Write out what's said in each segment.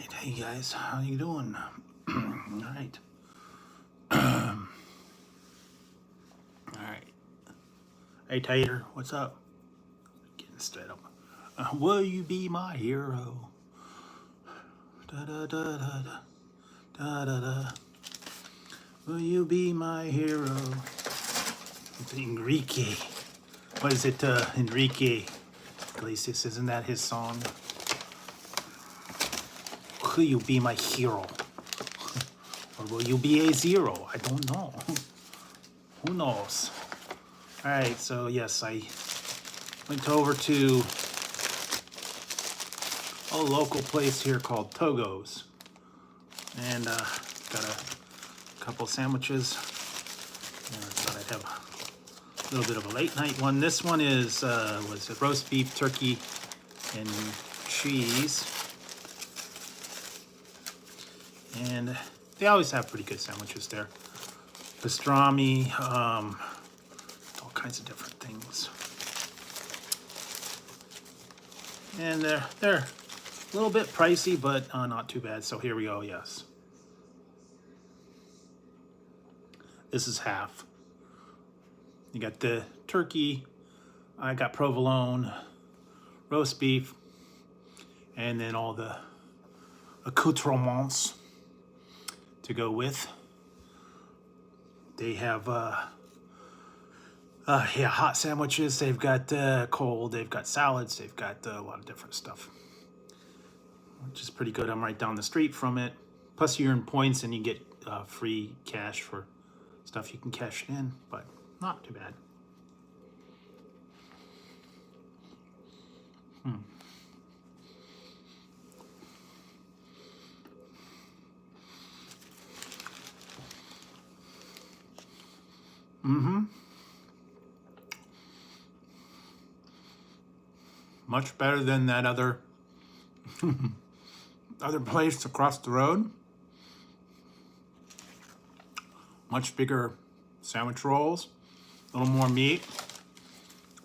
Hey guys, how you doing? All right. All right. Hey Tater, what's up? Getting straight up. Will you be my hero? Da da da da da da da da. Will you be my hero? It's Enrique. What is it, Enrique Iglesias? Isn't that his song? Will you be my hero? Or will you be a zero? I don't know. Who knows? All right, so yes, I went over to a local place here called Togo's, and got a couple sandwiches. And I thought I'd have a little bit of a late night one. This one is was it roast beef, turkey, and cheese, and they always have pretty good sandwiches there. Pastrami, all kinds of different things. And they're a little bit pricey, but not too bad. So here we go, yes. This is half. You got the turkey, I got provolone, roast beef, and then all the accoutrements to go with. They have hot sandwiches. They've got cold. They've got salads. They've got a lot of different stuff, which is pretty good. I'm right down the street from it. Plus, you earn points and you get free cash for stuff you can cash it in, but not too bad. Much better than that other place across the road. Much bigger sandwich rolls, a little more meat.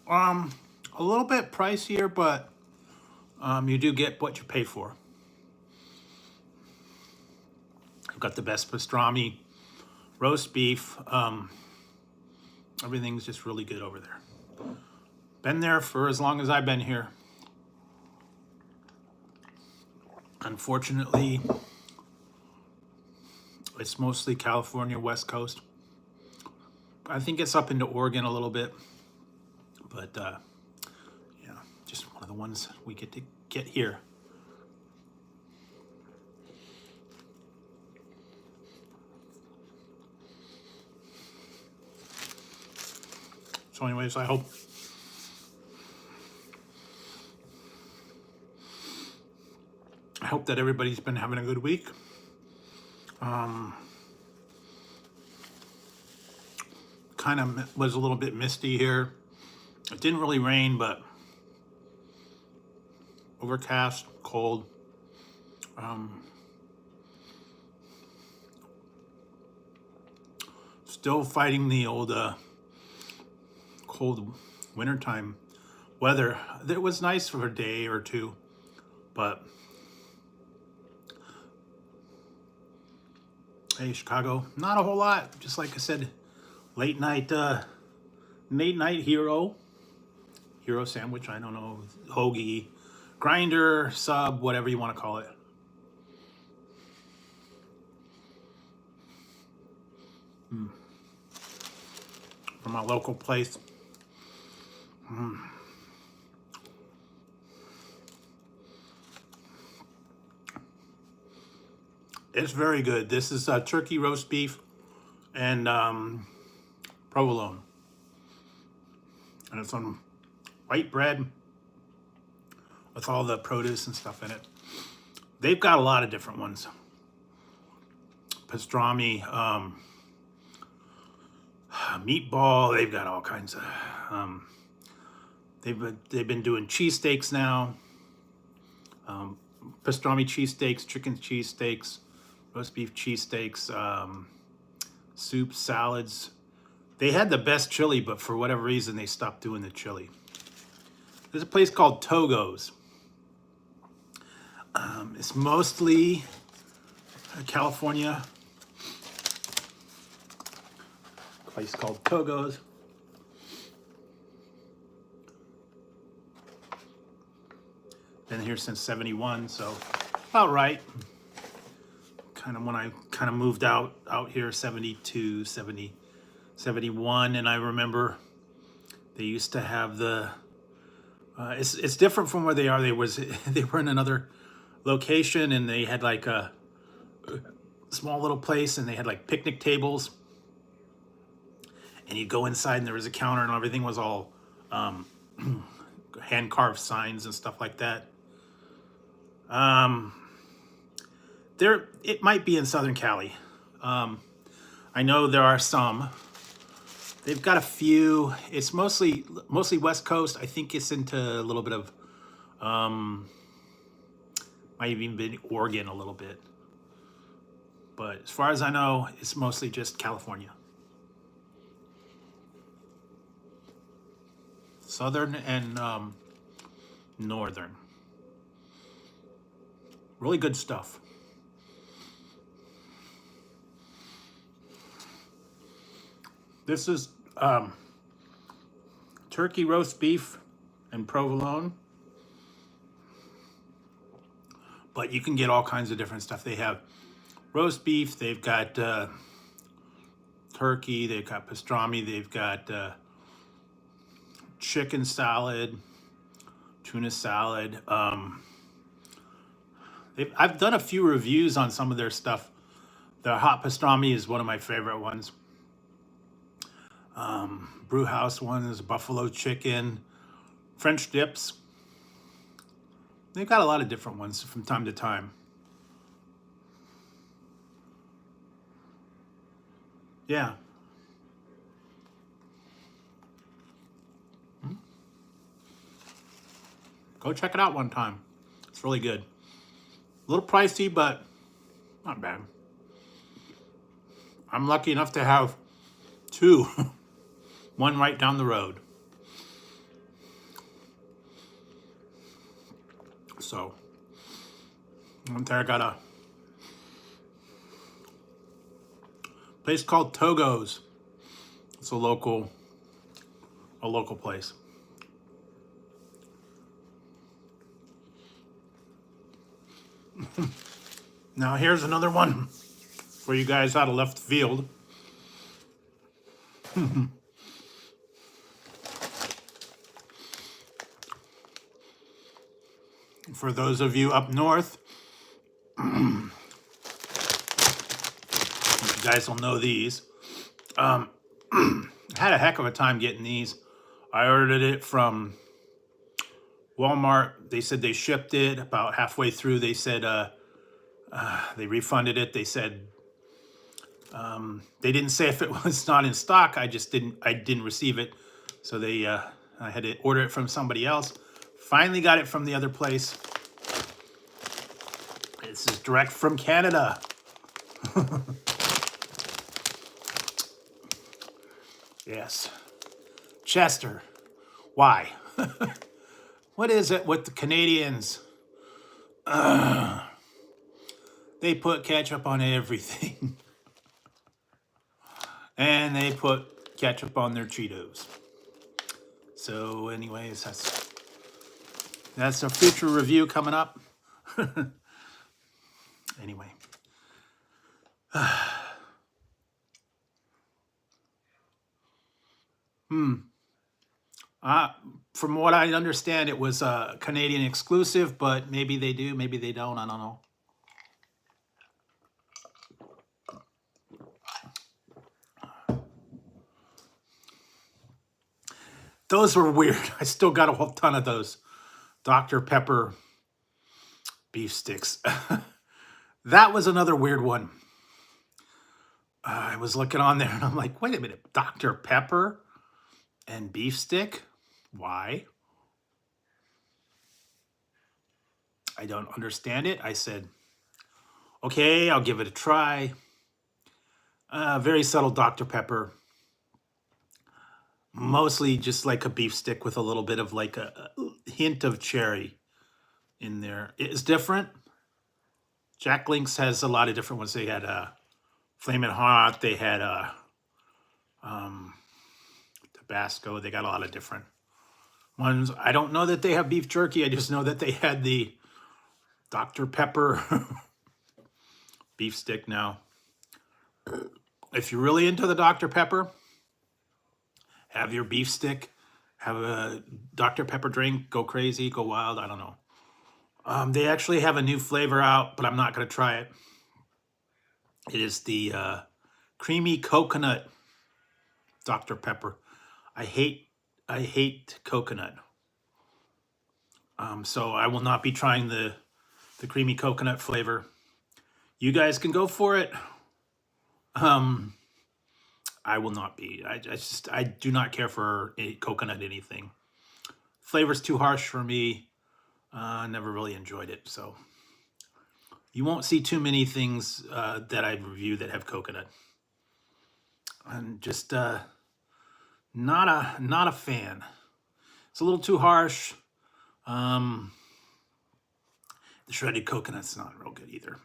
A little bit pricier, but you do get what you pay for. I've got the best pastrami, roast beef. Everything's just really good over there. Been there for as long as I've been here. Unfortunately, it's mostly California, West Coast. I think it's up into Oregon a little bit, but yeah, just one of the ones we get to get here. So anyways, I hope that everybody's been having a good week. Kind of was a little bit misty here. It didn't really rain, but overcast, cold. Still fighting the old cold wintertime weather. It was nice for a day or two, but hey, Chicago, not a whole lot. Just like I said, late night hero sandwich. I don't know, hoagie, grinder, sub, whatever you want to call it. From my local place. It's very good. This is turkey roast beef and provolone. And it's on white bread with all the produce and stuff in it. They've got a lot of different ones. Pastrami, meatball. They've got all kinds of. They've been doing cheesesteaks now. Pastrami cheesesteaks, chicken cheesesteaks, roast beef cheesesteaks, soups, salads. They had the best chili, but for whatever reason, they stopped doing the chili. There's a place called Togo's. It's mostly California. A place called Togo's. Been here since '71, so about right. Kind of when I kind of moved out here, 72, 70, 71, and I remember they used to have the. It's different from where they are. They were in another location, and they had like a small little place, and they had like picnic tables, and you go inside, and there was a counter, and everything was all hand carved signs and stuff like that. There, it might be in Southern Cali. I know there are some. They've got a few. It's mostly West Coast. I think it's into a little bit of, might have even been Oregon a little bit. But as far as I know, it's mostly just California. Southern and northern. Really good stuff. This is turkey roast beef and provolone. But you can get all kinds of different stuff. They have roast beef, they've got turkey, they've got pastrami, they've got chicken salad, tuna salad. I've done a few reviews on some of their stuff. The hot pastrami is one of my favorite ones. Brew House one is buffalo chicken, French dips. They've got a lot of different ones from time to time. Yeah. Go check it out one time. It's really good. A little pricey, but not bad. I'm lucky enough to have two. One right down the road. So, there I got a place called Togo's. It's a local place. Now here's another one for you guys out of left field. For those of you up north, you guys will know these. Had a heck of a time getting these. I ordered it from Walmart. They said they shipped it. About halfway through, they said they refunded it. They said they didn't say if it was not in stock. I didn't receive it, so I had to order it from somebody else. Finally got it from the other place. This is direct from Canada. Yes. Chester. Why? What is it with the Canadians? They put ketchup on everything. And they put ketchup on their Cheetos. So anyways, that's a future review coming up. Anyway. From what I understand, it was a Canadian exclusive, but maybe they do, maybe they don't. I don't know. Those were weird. I still got a whole ton of those Dr. Pepper beef sticks. That was another weird one. I was looking on there and I'm like, wait a minute, Dr. Pepper and beef stick? Why? I don't understand it. I said, okay, I'll give it a try. Very subtle Dr. Pepper. Mostly just like a beef stick with a little bit of like a hint of cherry in there. It's different. Jack Link's has a lot of different ones. They had Flamin' Hot. They had Tabasco. They got a lot of different ones. I don't know that they have beef jerky. I just know that they had the Dr. Pepper beef stick now. If you're really into the Dr. Pepper, have your beef stick, have a Dr. Pepper drink, go crazy, go wild, I don't know. They actually have a new flavor out, but I'm not going to try it. It is the creamy coconut Dr. Pepper. I hate coconut. So I will not be trying the creamy coconut flavor. You guys can go for it. I will not be. I do not care for coconut anything. Flavor's too harsh for me. I never really enjoyed it. So you won't see too many things that I review that have coconut. I'm just not a fan. It's a little too harsh. The shredded coconut's not real good either.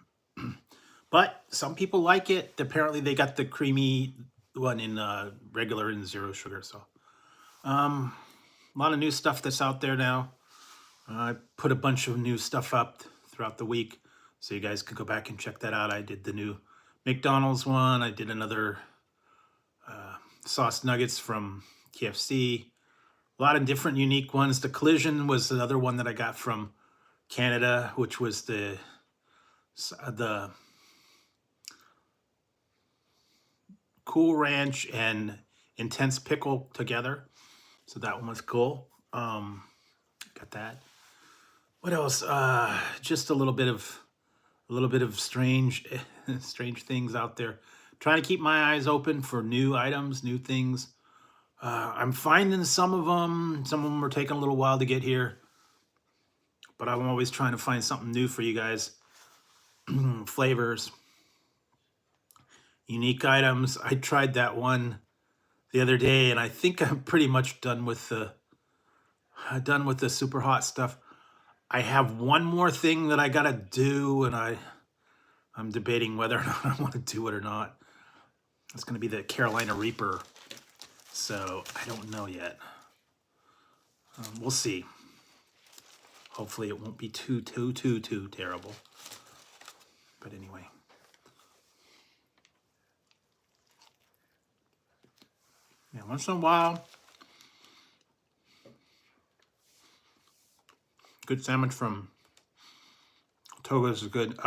But some people like it. Apparently they got the creamy one in regular and zero sugar. So a lot of new stuff that's out there now. I put a bunch of new stuff up throughout the week, so you guys could go back and check that out. I did the new McDonald's one. I did another sauce nuggets from KFC. A lot of different unique ones. The Collision was another one that I got from Canada, which was the Cool Ranch and Intense Pickle together. So that one was cool. Got that. What else? Just a little bit of strange things out there. Trying to keep my eyes open for new items, new things. I'm finding some of them. Some of them are taking a little while to get here. But I'm always trying to find something new for you guys. Flavors. Unique items. I tried that one the other day, and I think I'm pretty much done with the super hot stuff. I have one more thing that I gotta do, and I'm debating whether or not I want to do it or not. It's gonna be the Carolina Reaper, so I don't know yet. We'll see. Hopefully it won't be too terrible. But anyway. Yeah, once in a while, good sandwich from Togo's is good.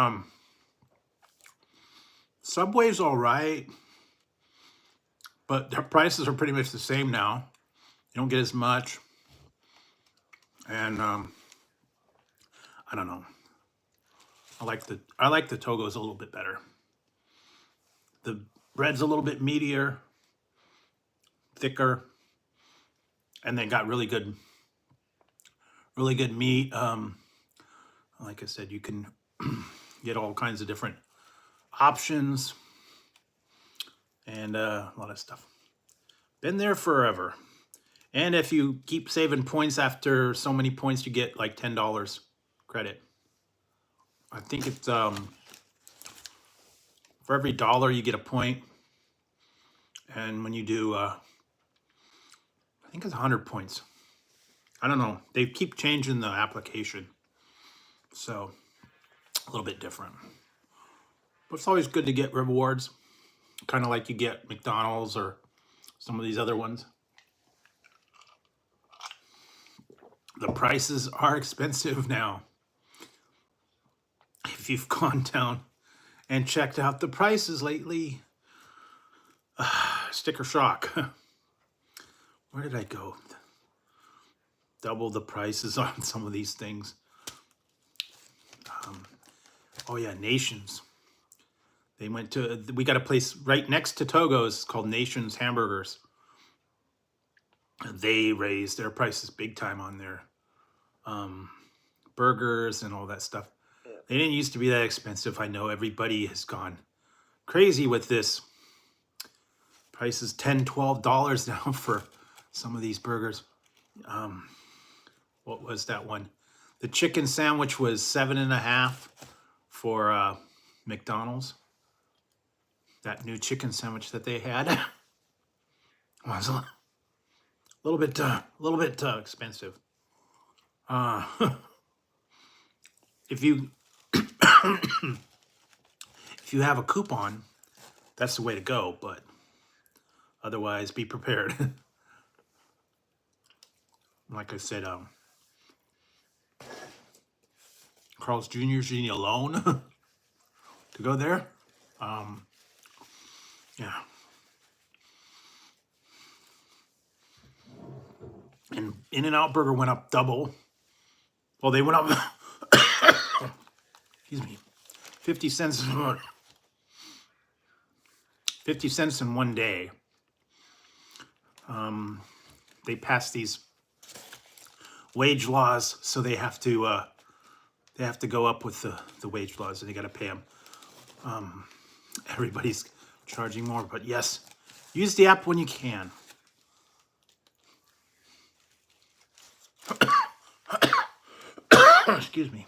Subway's all right, but their prices are pretty much the same now. You don't get as much, and I don't know. I like the Togo's a little bit better. The bread's a little bit meatier, thicker, and they got really good meat. Like I said, you can get all kinds of different options and a lot of stuff. Been there forever. And if you keep saving points, after so many points, you get like $10 credit. I think it's for every dollar you get a point. And when you do, I think it's 100 points. I don't know. They keep changing the application. So a little bit different. But it's always good to get rewards. Kind of like you get McDonald's or some of these other ones. The prices are expensive now. If you've gone down and checked out the prices lately, sticker shock. Where did I go? Double the prices on some of these things. Oh yeah, Nations. We got a place right next to Togo's called Nations Hamburgers. They raised their prices big time on their burgers and all that stuff. They didn't used to be that expensive. I know everybody has gone crazy with this. Prices $10, $12 now for some of these burgers. What was that one? The chicken sandwich was $7.50 for McDonald's. That new chicken sandwich that they had was a little bit expensive. If you if you have a coupon, that's the way to go. But otherwise, be prepared. Like I said, Carl's Jr.'s you need a loan to go there. Yeah. And In-N-Out Burger went up double. Well, they went up, excuse me, 50 cents. 50 cents in one day. They passed these wage laws, so they have to go up with the wage laws, and they got to pay them. Everybody's charging more, but yes, use the app when you can. Excuse me.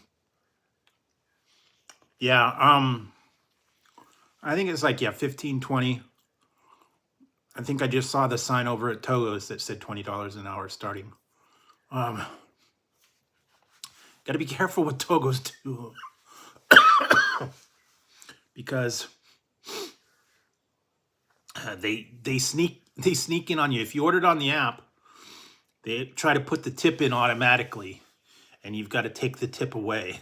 Yeah, I think it's like, yeah, 15, 20. I think I just saw the sign over at Togo's that said $20 an hour starting. Got to be careful with Togo's too. Because they sneak in on you. If you ordered on the app, they try to put the tip in automatically, and you've got to take the tip away.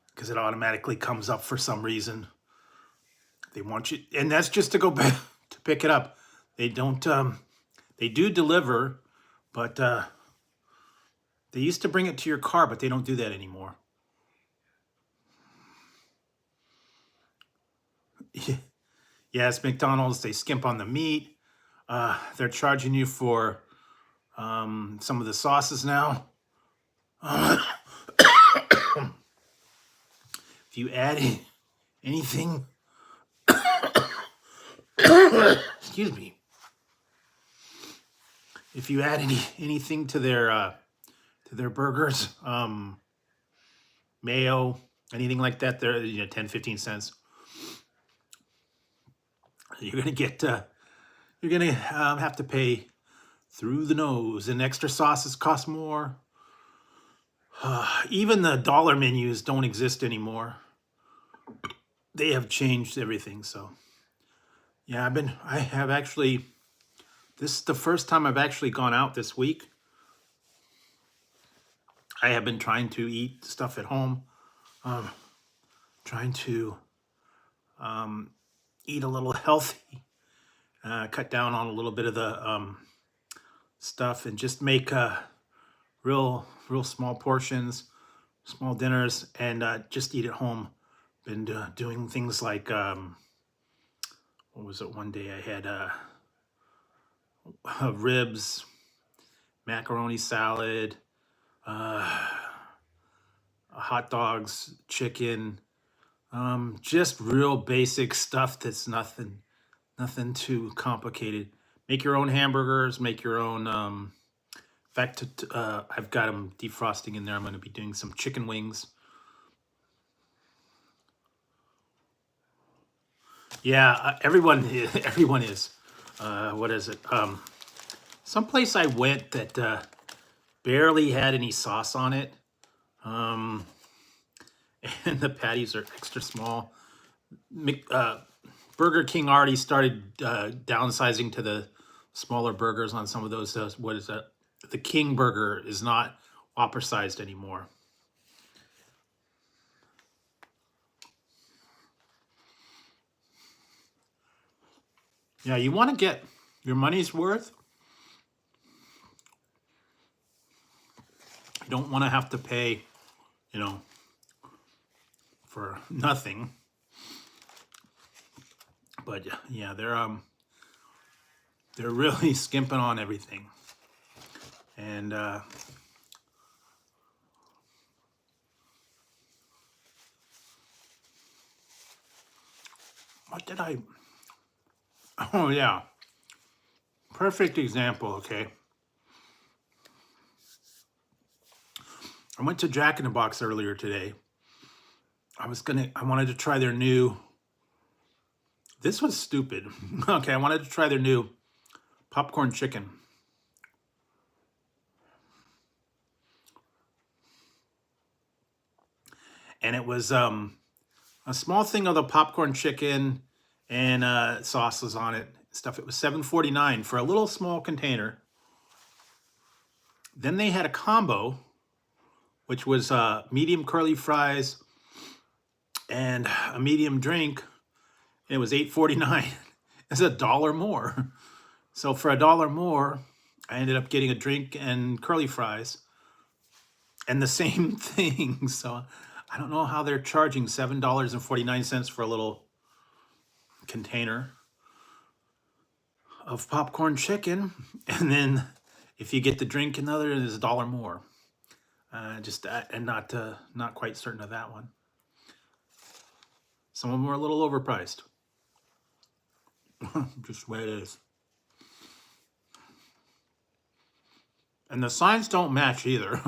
Because it automatically comes up for some reason. They want you, and that's just to go back to pick it up. They don't, they do deliver, but they used to bring it to your car, but they don't do that anymore. Yes, McDonald's, they skimp on the meat. They're charging you for some of the sauces now. If you add anything, excuse me. If you add anything to their burgers, mayo, anything like that, they're 10, 15 cents. You're gonna get have to pay through the nose, and extra sauces cost more. Even the dollar menus don't exist anymore. They have changed everything. So yeah, this is the first time I've actually gone out this week. I have been trying to eat stuff at home, trying to eat a little healthy, cut down on a little bit of the stuff, and just make real small portions, small dinners, and just eat at home. Been doing things like, what was it, one day I had ribs, macaroni salad, hot dogs, chicken, just real basic stuff that's nothing too complicated. Make your own hamburgers, make your own, in fact, I've got them defrosting in there. I'm going to be doing some chicken wings. Yeah, everyone is. What is it? Someplace I went that barely had any sauce on it. And the patties are extra small. Burger King already started downsizing to the smaller burgers on some of those. What is that? The King Burger is not Whopper sized anymore. Yeah, you want to get your money's worth. You don't want to have to pay, for nothing. But yeah, they're really skimping on everything. And what did I? Oh yeah, perfect example. Okay, I went to Jack in the Box earlier today. I wanted to try their new, this was stupid. Okay, I wanted to try their new popcorn chicken. And it was a small thing of the popcorn chicken and sauces on it, stuff. It was $7.49 for a little small container. Then they had a combo, which was medium curly fries and a medium drink. And it was $8.49. It's $1 more. So for $1 more, I ended up getting a drink and curly fries and the same thing. So I don't know how they're charging $7.49 for a little container of popcorn chicken, and then if you get the drink and other, it's $1 more. And not quite certain of that one. Some of them are a little overpriced. Just the way it is. And the signs don't match either.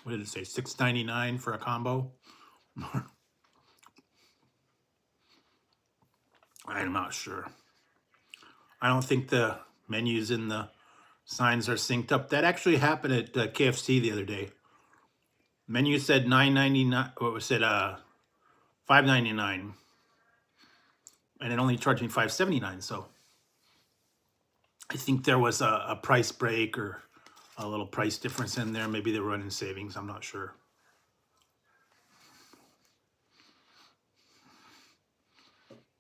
What did it say? $6.99 for a combo? I'm not sure. I don't think the menus in the signs are synced up. That actually happened at KFC the other day. Menu said $9.99. What was it? $5.99, and it only charged me $5.79. So I think there was a price break or a little price difference in there. Maybe they're running savings. I'm not sure.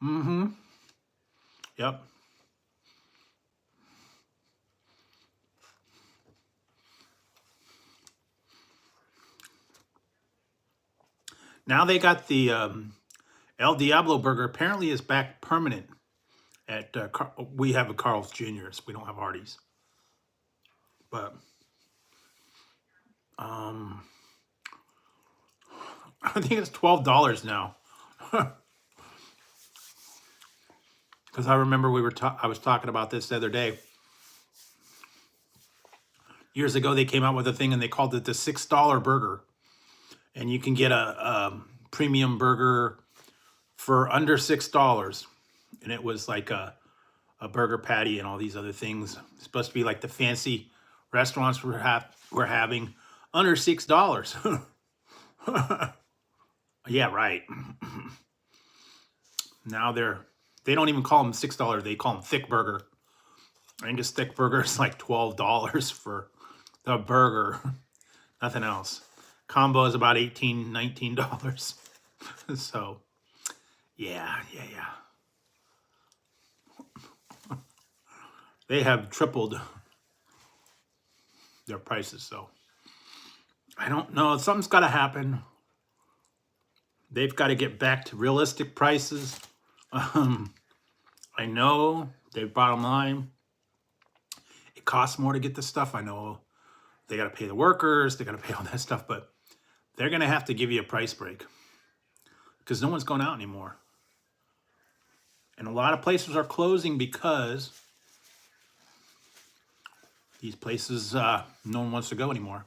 Mm-hmm. Yep. Now they got the El Diablo burger. Apparently is back permanent at we have a Carl's Jr.'s. We don't have Hardee's. But I think it's $12 now. Because I remember I was talking about this the other day. Years ago, they came out with a thing and they called it the $6 burger. And you can get a premium burger for under $6. And it was like a burger patty and all these other things. It's supposed to be like the fancy restaurants we're having under $6. Yeah, right. Now they don't even call them $6. They call them thick burger. Angus thick burger is like $12 for the burger. Nothing else. Combo is about $18, $19. So, yeah. They have tripled their prices, so I don't know. Something's got to happen. They've got to get back to realistic prices. I know they bottom line. It costs more to get the stuff. I know they got to pay the workers. They got to pay all that stuff, but they're going to have to give you a price break because no one's going out anymore. And a lot of places are closing because these places, no one wants to go anymore.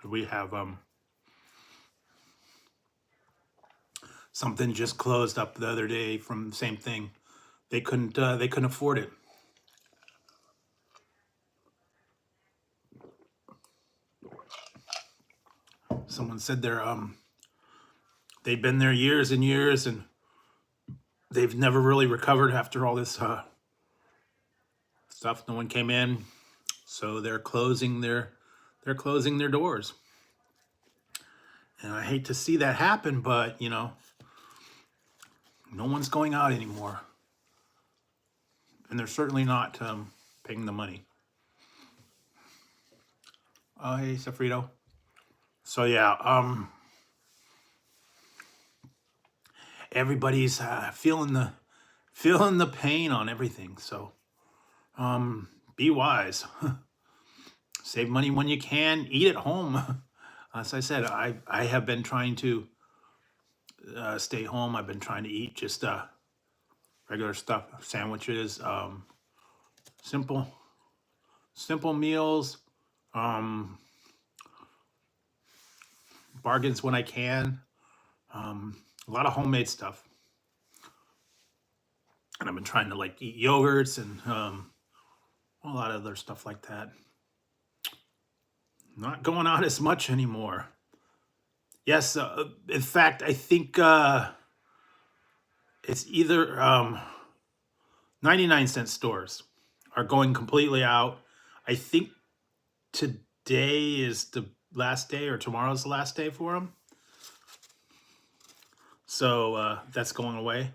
We have something just closed up the other day from the same thing. They couldn't afford it. Someone said they'd been there years and years and they've never really recovered after all this stuff. No one came in, so they're closing their doors. And I hate to see that happen, but no one's going out anymore. And they're certainly not paying the money. Oh, hey, Safrito. So yeah, everybody's feeling the pain on everything. So be wise. Save money when you can. Eat at home. As I said, I have been trying to stay home. I've been trying to eat just regular stuff, sandwiches, simple meals, bargains when I can, a lot of homemade stuff. And I've been trying to like eat yogurts and a lot of other stuff like that. Not going out as much anymore. Yes, in fact, I think it's either 99-cent stores are going completely out. I think today is the last day or tomorrow's the last day for them. So that's going away.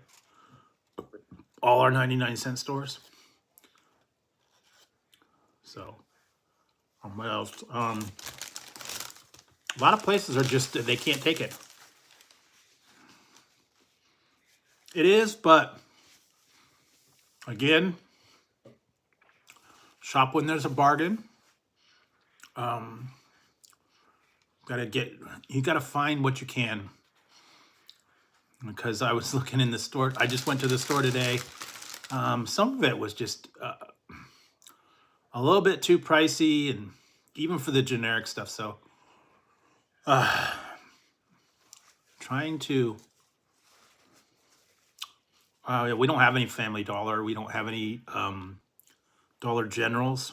All our 99-cent stores. So, what else? A lot of places are just, they can't take it. It is, but again, shop when there's a bargain. You gotta find what you can. Because I was looking in the store, I just went to the store today. Some of it was just a little bit too pricey, and even for the generic stuff. So, trying to. Yeah, we don't have any Family Dollar. We don't have any Dollar Generals.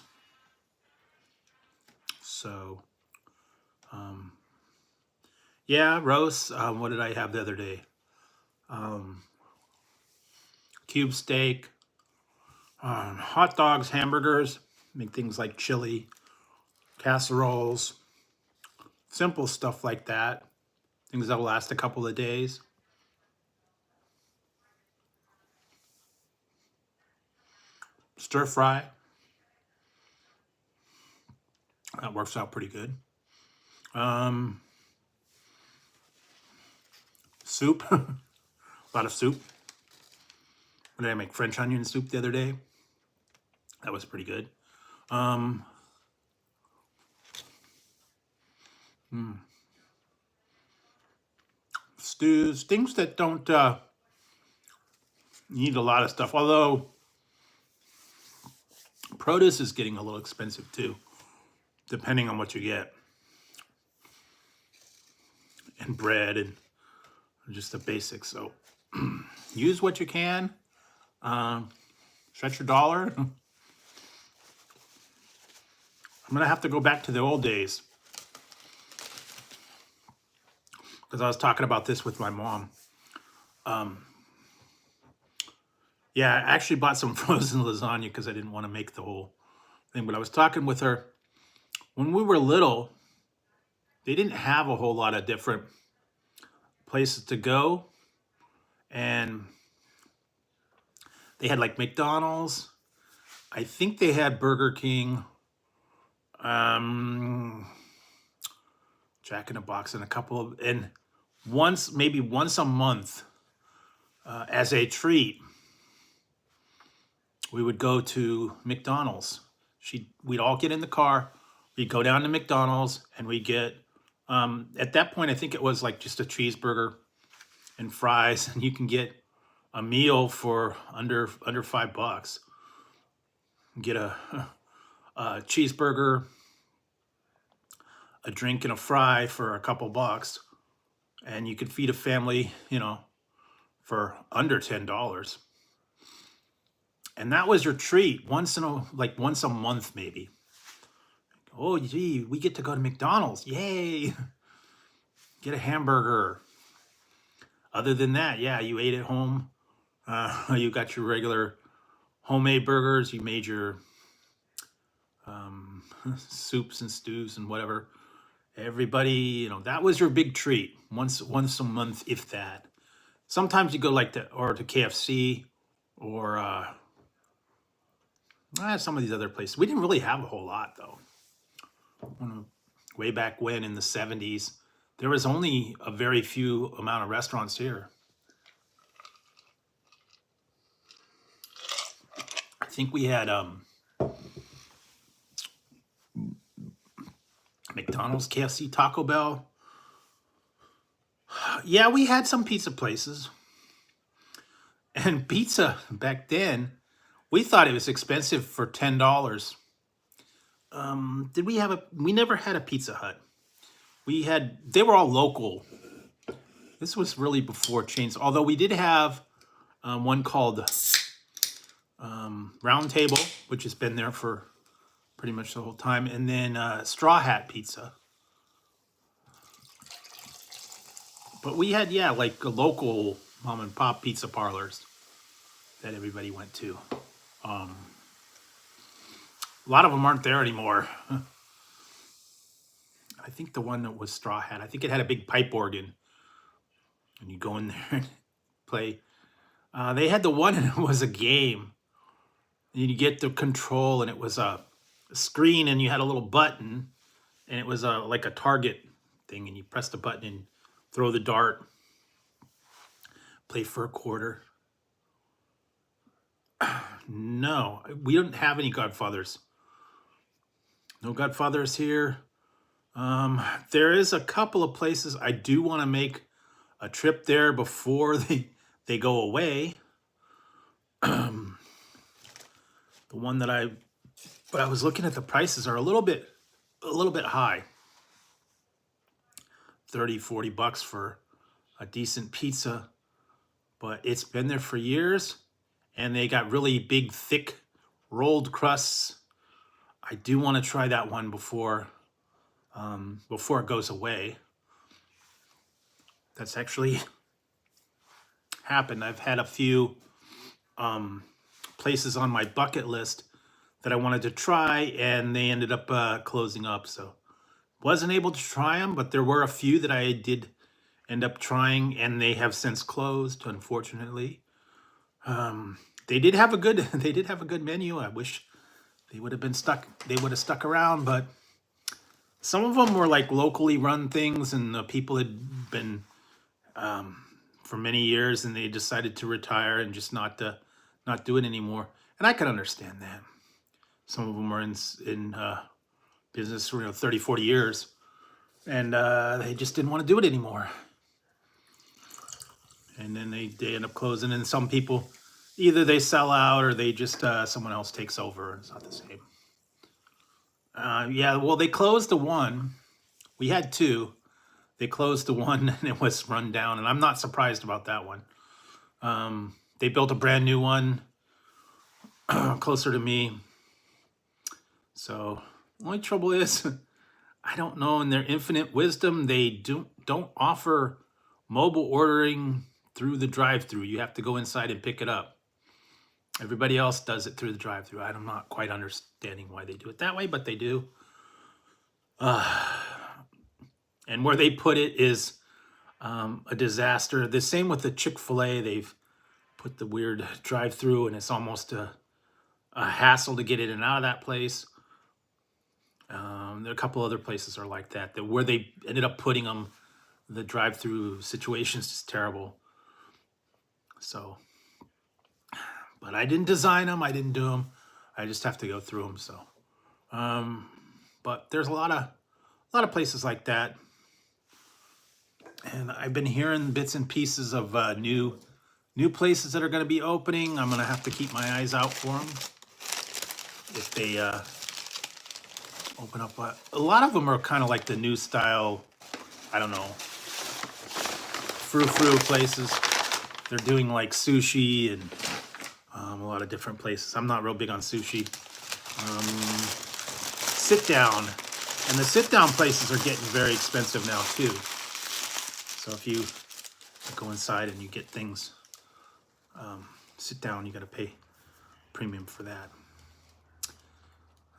So, yeah, roast. What did I have the other day? Cube steak, hot dogs, hamburgers, make things like chili, casseroles, simple stuff like that. Things that will last a couple of days. Stir fry. That works out pretty good. Soup. A lot of soup. What did I make? French onion soup the other day. That was pretty good. Stews, things that don't need a lot of stuff. Although produce is getting a little expensive too, depending on what you get. And bread and just the basics. So use what you can. Stretch your dollar. I'm gonna have to go back to the old days, because I was talking about this with my mom. Yeah, I actually bought some frozen lasagna because I didn't want to make the whole thing. But I was talking with her. When we were little, they didn't have a whole lot of different places to go. And they had like McDonald's. I think they had Burger King. Jack in the Box, and a couple of, and maybe once a month, as a treat, we would go to McDonald's. We'd all get in the car, we'd go down to McDonald's, and we'd get, at that point, I think it was like just a cheeseburger and fries, and you can get a meal for under $5. Get a cheeseburger, a drink, and a fry for a couple bucks, and you could feed a family, for under $10. And that was your treat once a month maybe. Oh, gee, we get to go to McDonald's. Yay. Get a hamburger. Other than that, yeah, you ate at home. You got your regular homemade burgers. You made your soups and stews and whatever. Everybody, that was your big treat. Once a month, if that. Sometimes you go to KFC or some of these other places. We didn't really have a whole lot, though. Way back when, in the 70s, there was only a very few amount of restaurants here. I think we had McDonald's, KFC, Taco Bell. Yeah, we had some pizza places. And pizza back then We thought it was expensive for $10. Did we have we never had a Pizza Hut. They were all local. This was really before chains, although we did have one called Round Table, which has been there for pretty much the whole time, and then Straw Hat Pizza. But we had, yeah, like a local mom and pop pizza parlors that everybody went to. A lot of them aren't there anymore. I think the one that was Straw Hat, I think it had a big pipe organ. And you go in there and play. They had the one and it was a game. And you get the control and it was a screen and you had a little button. And it was like a target thing. And you press the button and throw the dart. Play for a quarter. No, we don't have any Godfathers. No Godfathers here. There is a couple of places I do want to make a trip there before they go away. The one that I was looking at, the prices are a little bit high. 30, 40 bucks for a decent pizza, but it's been there for years and they got really big, thick rolled crusts. I do want to try that one before it goes away. That's actually happened. I've had a few places on my bucket list that I wanted to try, and they ended up closing up. So wasn't able to try them, but there were a few that I did end up trying, and they have since closed, unfortunately. They did have a good menu. I wish they would have stuck around, but some of them were like locally run things, and the people had been for many years, and they decided to retire and just not do it anymore. And I can understand that. Some of them are in business for 30, 40 years, and they just didn't want to do it anymore. And then they end up closing. And some people, either they sell out or they just someone else takes over. It's not the same. Yeah, well, they closed the one. We had two. They closed the one and it was run down, and I'm not surprised about that one. They built a brand new one closer to me. So the only trouble is, I don't know, in their infinite wisdom, they don't offer mobile ordering through the drive-thru. You have to go inside and pick it up. Everybody else does it through the drive-thru. I'm not quite understanding why they do it that way, but they do. And where they put it is a disaster. The same with the Chick-fil-A. They've put the weird drive-thru, and it's almost a hassle to get in and out of that place. There are a couple other places are like that where they ended up putting them. The drive-thru situation is just terrible. So, but I didn't design them. I didn't do them. I just have to go through them. So, but there's a lot of places like that. And I've been hearing bits and pieces of new places that are going to be opening. I'm going to have to keep my eyes out for them if they open up. A lot of them are kind of like the new style, I don't know, frou-frou places. They're doing like sushi and a lot of different places. I'm not real big on sushi. Sit down. And the sit-down places are getting very expensive now too. So if you go inside and you get things, sit down, you got to pay premium for that.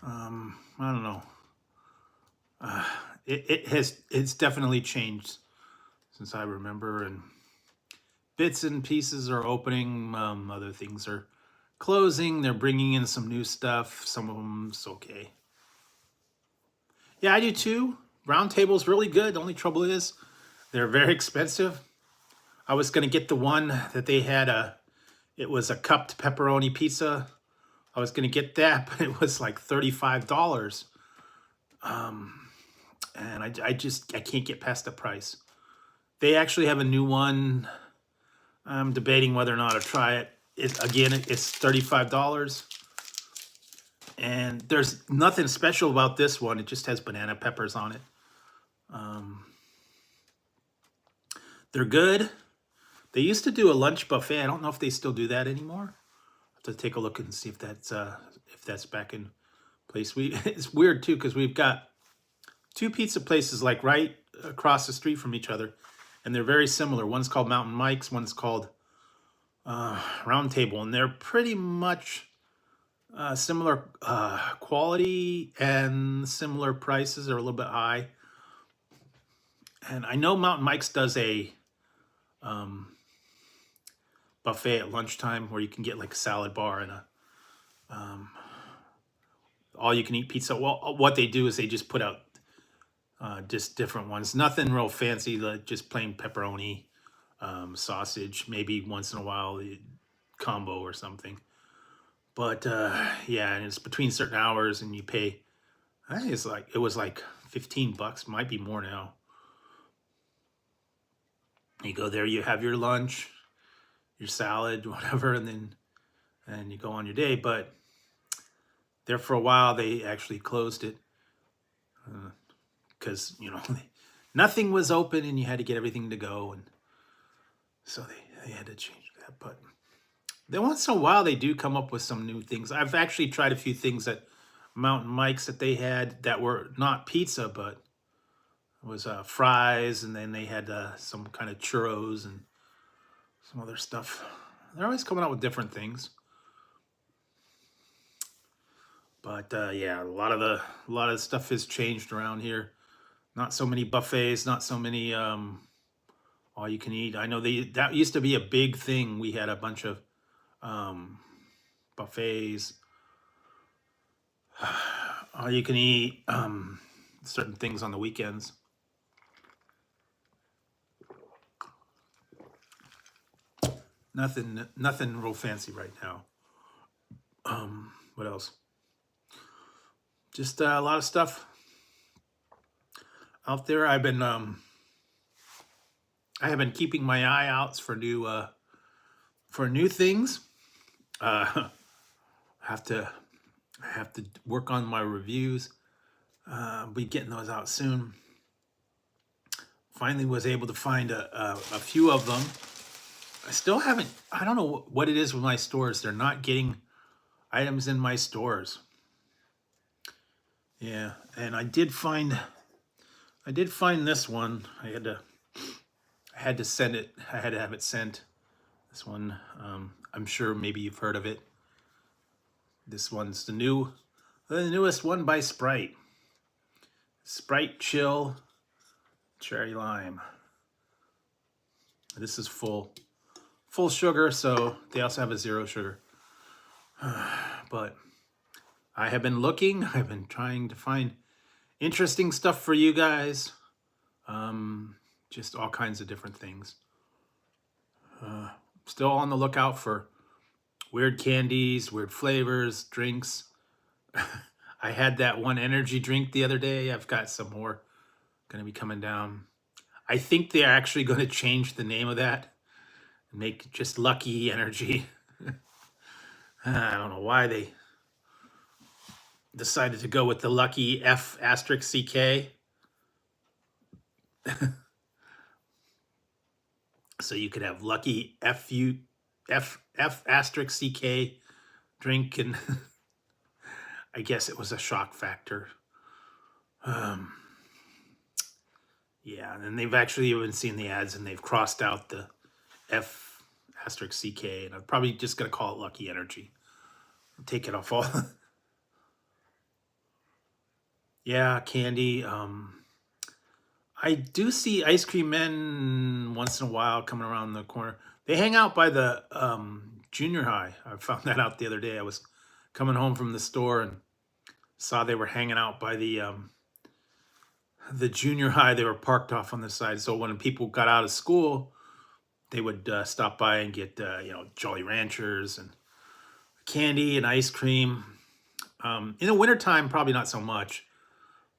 I don't know. It's definitely changed since I remember, and bits and pieces are opening. Other things are closing. They're bringing in some new stuff. Some of them's okay. Yeah, I do too. Round Table's really good. The only trouble is they're very expensive. I was going to get the one that they had it was a cupped pepperoni pizza. I was going to get that, but it was like $35. And I can't get past the price. They actually have a new one. I'm debating whether or not to try it. It's $35. And there's nothing special about this one. It just has banana peppers on it. They're good. They used to do a lunch buffet. I don't know if they still do that anymore. I have to take a look and see if that's back in place. It's weird too because we've got two pizza places like right across the street from each other, and they're very similar. One's called Mountain Mike's, one's called Round Table, and they're pretty much similar quality and similar prices. Are a little bit high. And I know Mountain Mike's does a buffet at lunchtime where you can get like a salad bar and a all-you-can-eat pizza. Well, what they do is they just put out just different ones. Nothing real fancy, like just plain pepperoni, sausage, maybe once in a while, combo or something. But yeah, and it's between certain hours, and you pay. I think it was like $15, might be more now. You go there, you have your lunch, your salad, whatever, and you go on your day. But there for a while, they actually closed it because nothing was open, and you had to get everything to go, and so they had to change that. But then once in a while, they do come up with some new things. I've actually tried a few things at Mountain Mike's that they had that were not pizza, but it was fries, and then they had some kind of churros and some other stuff. They're always coming out with different things. But yeah, a lot of the stuff has changed around here. Not so many buffets, not so many all you can eat. I know that used to be a big thing. We had a bunch of buffets, all you can eat, certain things on the weekends. Nothing real fancy right now. What else? Just a lot of stuff out there. I have been keeping my eye out for new things. I have to work on my reviews. I'll be getting those out soon. Finally was able to find a few of them. I still haven't. I don't know what it is with my stores. They're not getting items in my stores. Yeah, and I did find this one. I had to send it. I had to have it sent. This one, I'm sure maybe you've heard of it. This one's the newest one by Sprite. Sprite Chill Cherry Lime. This is full sugar, so they also have a zero sugar. But I have been looking. I've been trying to find interesting stuff for you guys. Just all kinds of different things. Still on the lookout for weird candies, weird flavors, drinks. I had that one energy drink the other day. I've got some more going to be coming down. I think they're actually going to change the name of that and make just Lucky Energy. I don't know why they decided to go with the Lucky F asterisk CK. So you could have Lucky F asterisk CK drink, and I guess it was a shock factor. Yeah, and they've actually even seen the ads, and they've crossed out the F asterisk CK, and I'm probably just going to call it Lucky Energy. Take it off all. Yeah, candy. I do see Ice Cream Men once in a while coming around the corner. They hang out by the junior high. I found that out the other day. I was coming home from the store and saw they were hanging out by the junior high. They were parked off on the side. So when people got out of school, they would stop by and get Jolly Ranchers and candy and ice cream. In the wintertime, probably not so much.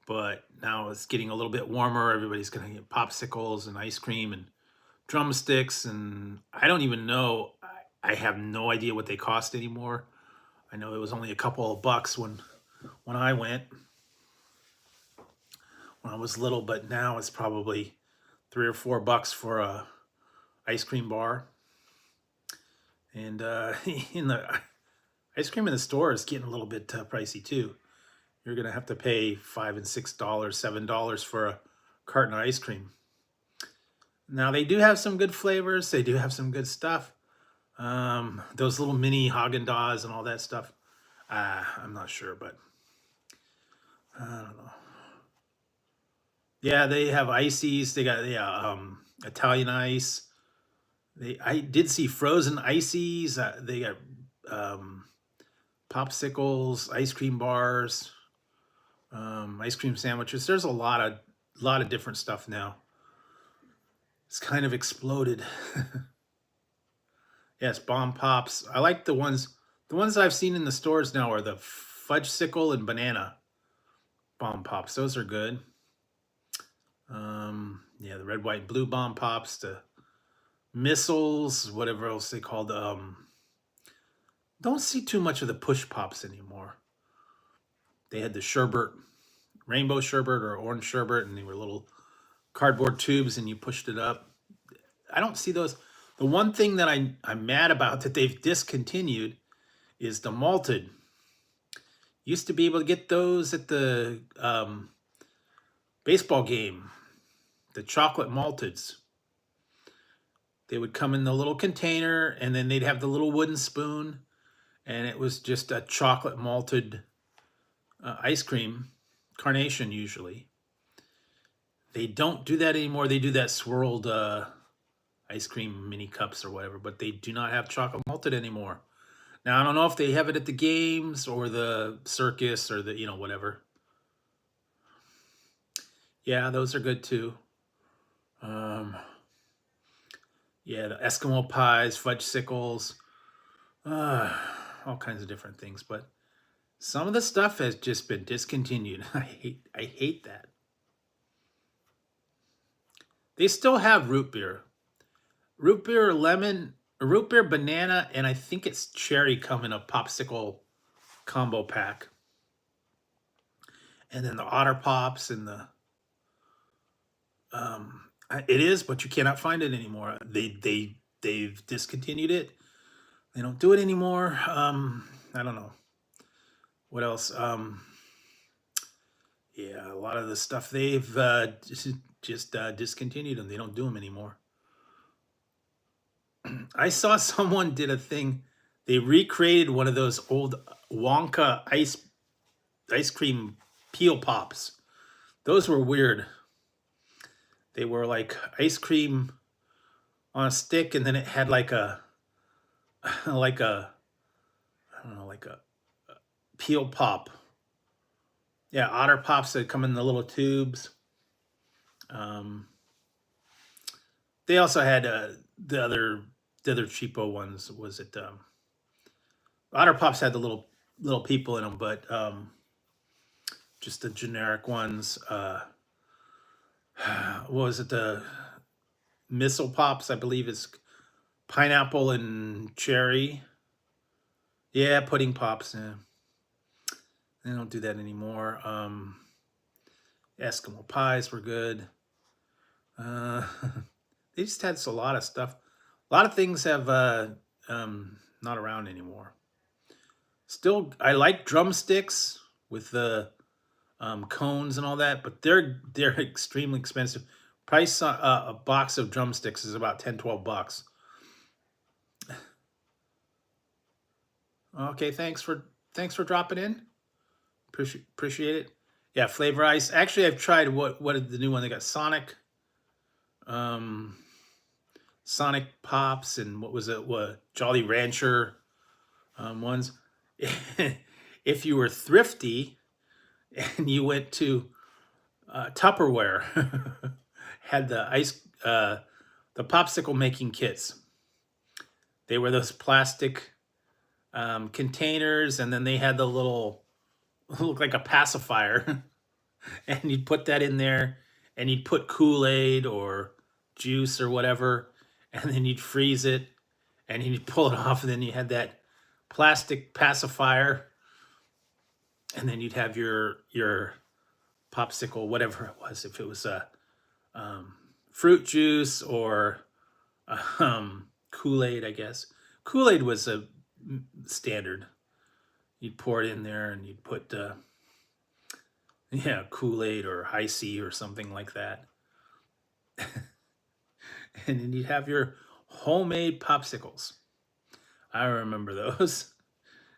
But now it's getting a little bit warmer. Everybody's going to get popsicles and ice cream and drumsticks. And I don't even know. I have no idea what they cost anymore. I know it was only a couple of bucks when I went, when I was little, but now it's probably $3 or $4 for a ice cream bar. And in the ice cream in the store is getting a little bit pricey too. You're gonna have to pay $5 and $6, $7 for a carton of ice cream. Now they do have some good flavors. They do have some good stuff. Those little mini Haagen-Dazs and all that stuff. I'm not sure, but I don't know. Yeah, they have ices. They got Italian ice. I did see frozen ices. They got popsicles, ice cream bars, ice cream sandwiches. There's a lot of different stuff now. It's kind of exploded. Yes, bomb pops. I like the ones that I've seen in the stores now are the fudgesicle and banana bomb pops. Those are good. Yeah, the red, white, and blue bomb pops, the missiles, whatever else they called. Don't see too much of the push pops anymore. They had the sherbet, rainbow sherbet or orange sherbet, and they were little cardboard tubes, and you pushed it up. I don't see those. The one thing that I'm mad about that they've discontinued is the malted. Used to be able to get those at the baseball game, the chocolate malteds. They would come in the little container, and then they'd have the little wooden spoon, and it was just a chocolate malted ice cream, carnation usually. They don't do that anymore. They do that swirled ice cream mini cups or whatever, but they do not have chocolate malted anymore. Now, I don't know if they have it at the games or the circus or the, whatever. Yeah, those are good too. Yeah, the Eskimo pies, fudgesicles, all kinds of different things. But some of the stuff has just been discontinued. I hate that. They still have root beer lemon, root beer banana, and I think it's cherry come in a popsicle combo pack. And then the Otter Pops and the it is, but you cannot find it anymore. They've discontinued it. They don't do it anymore. I don't know what else. Yeah, a lot of the stuff they've just discontinued them. They don't do them anymore. I saw someone did a thing. They recreated one of those old Wonka ice cream peel pops. Those were weird. They were like ice cream on a stick, and then it had like a peel pop. Yeah, Otter Pops that come in the little tubes. They also had the other cheapo ones. Was it Otter Pops had the little people in them, but just the generic ones. What was it? The Missile Pops, I believe, is pineapple and cherry. Yeah, pudding pops. Yeah. They don't do that anymore. Eskimo pies were good. They just had a lot of stuff. A lot of things have not around anymore. Still, I like drumsticks with the cones and all that, but they're extremely expensive. Price a box of drumsticks is about $10-$12. Okay, thanks for dropping in. Appreciate it. Yeah, flavor ice. Actually, I've tried what is the new one? They got Sonic Pops, and what was it? What Jolly Rancher ones. If you were thrifty and you went to Tupperware, had the popsicle making kits. They were those plastic containers, and then they had the little, look like a pacifier, and you'd put that in there, and you'd put Kool-Aid or juice or whatever, and then you'd freeze it, and you'd pull it off, and then you had that plastic pacifier, and then you'd have your popsicle, whatever it was, if it was a fruit juice or Kool-Aid, I guess. Kool-Aid was a standard. You'd pour it in there, and you'd put Kool-Aid or High C or something like that. And then you'd have your homemade popsicles. I remember those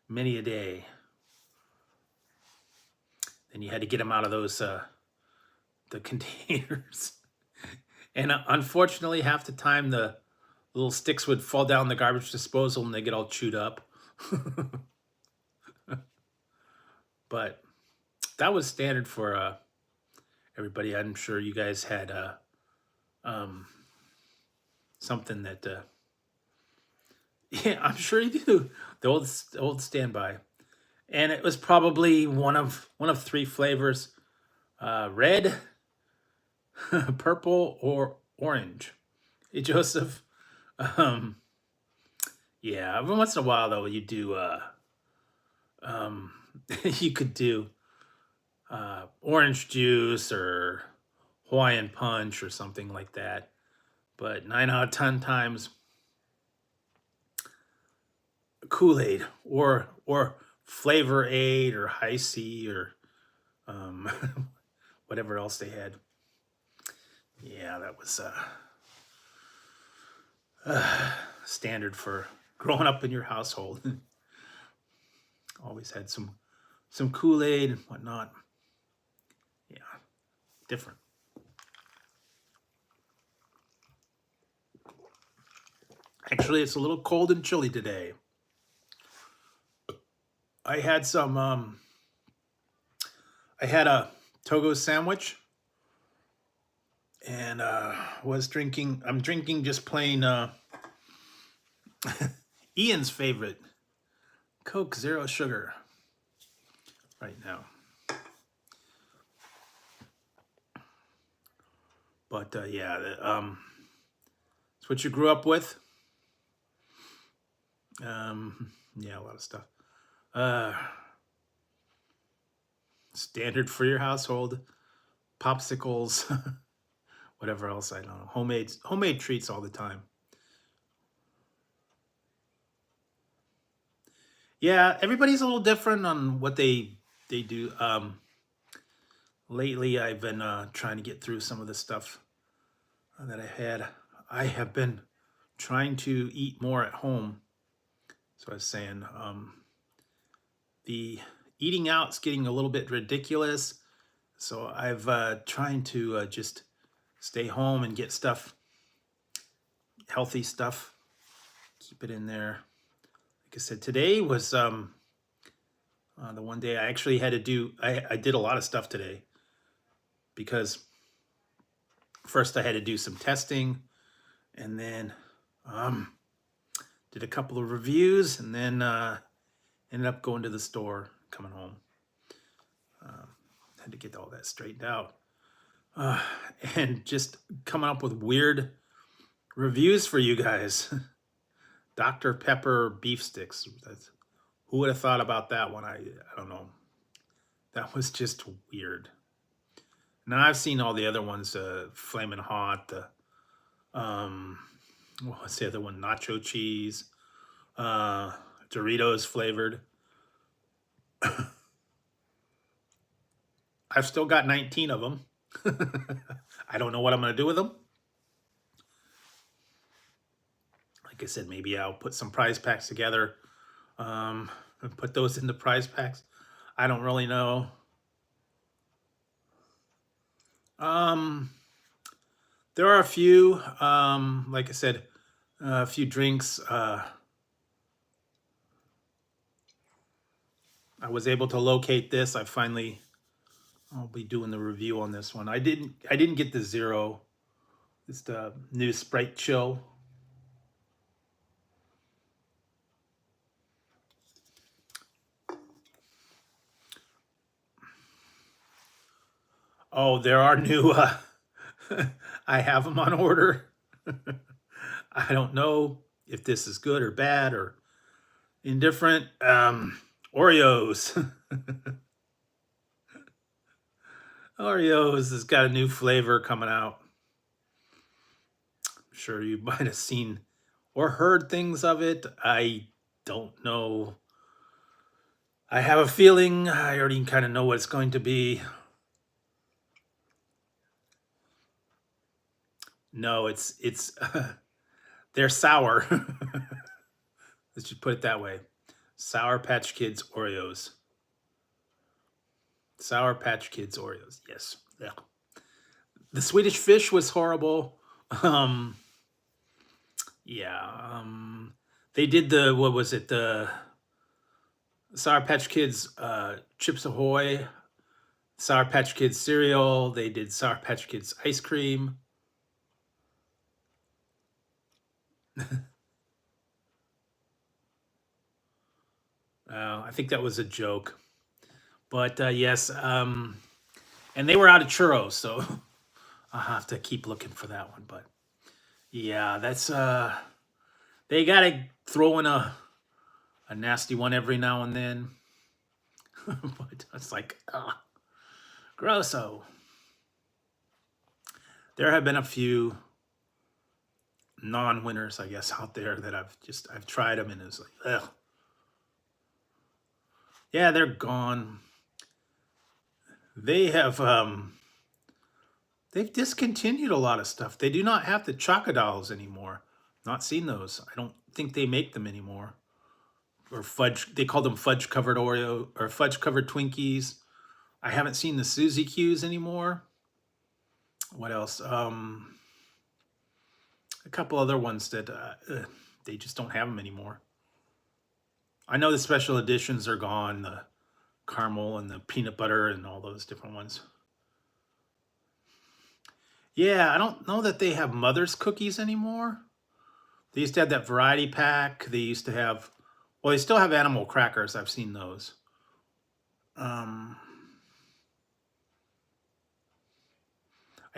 many a day. Then you had to get them out of those the containers. And unfortunately, half the time the little sticks would fall down the garbage disposal and they get all chewed up. But that was standard for everybody. I'm sure you guys had something that yeah, I'm sure you do. The old standby. And it was probably one of 3 flavors: red, purple, or orange. Hey, Joseph. Yeah, every once in a while though, you do you could do orange juice or Hawaiian punch or something like that. But 9 out of 10 times, Kool-Aid or Flavor Aid or High C or whatever else they had. Yeah, that was standard for growing up in your household. Always had some Kool-Aid and whatnot. Yeah, different. Actually, it's a little cold and chilly today. I had some, I had a Togo sandwich and I'm drinking just plain Ian's favorite, Coke Zero Sugar right now. But yeah, it's what you grew up with. Yeah, a lot of stuff. Standard for your household, popsicles, whatever else, I don't know. Homemade treats all the time. Yeah, everybody's a little different on what they do. Lately, I've been trying to get through some of the stuff that I had. I have been trying to eat more at home. So I was saying, the eating out's getting a little bit ridiculous. So I've trying to just stay home and get stuff, healthy stuff, keep it in there. Like I said, today was the one day I actually had to do, I did a lot of stuff today because first I had to do some testing and then did a couple of reviews and then ended up going to the store, coming home. Had to get all that straightened out. And just coming up with weird reviews for you guys. Dr. Pepper beef sticks. Who would have thought about that one? I don't know. That was just weird. Now I've seen all the other ones, Flamin' Hot, what's the other one? Nacho cheese, Doritos flavored. I've still got 19 of them. I don't know what I'm going to do with them. Like I said, maybe I'll put some prize packs together and put those into prize packs. I don't really know. There are a few, like I said, a few drinks. I was able to locate this. I'll be doing the review on this one. I didn't get the Zero. It's the new Sprite Chill. Oh, there are new, I have them on order. I don't know if this is good or bad or indifferent. Oreos. Oreos has got a new flavor coming out. I'm sure you might have seen or heard things of it. I don't know. I have a feeling I already kind of know what it's going to be. No, it's they're sour. Let's just put it that way. Sour Patch Kids Oreos. Sour Patch Kids Oreos. Yes. Yeah. The Swedish Fish was horrible. Um, yeah. They did the, what was it? The Sour Patch Kids Chips Ahoy, Sour Patch Kids cereal. They did Sour Patch Kids ice cream. I think that was a joke. But yes, and they were out of churros, so I'll have to keep looking for that one. But yeah, that's they gotta throw in a nasty one every now and then. But it's like, grosso. There have been a few non-winners, I guess, out there that I've tried them and it's like, ugh. Yeah, they're gone. They have they've discontinued a lot of stuff. They do not have the Chocodolls anymore. Not seen those. I don't think they make them anymore. Or fudge, they call them fudge covered Oreo or fudge covered Twinkies. I haven't seen the Suzy Q's anymore. What else? A couple other ones that they just don't have them anymore. I know the special editions are gone, the caramel and the peanut butter and all those different ones. Yeah, I don't know that they have Mother's cookies anymore. They used to have that variety pack. They used to have, well, they still have animal crackers. I've seen those. I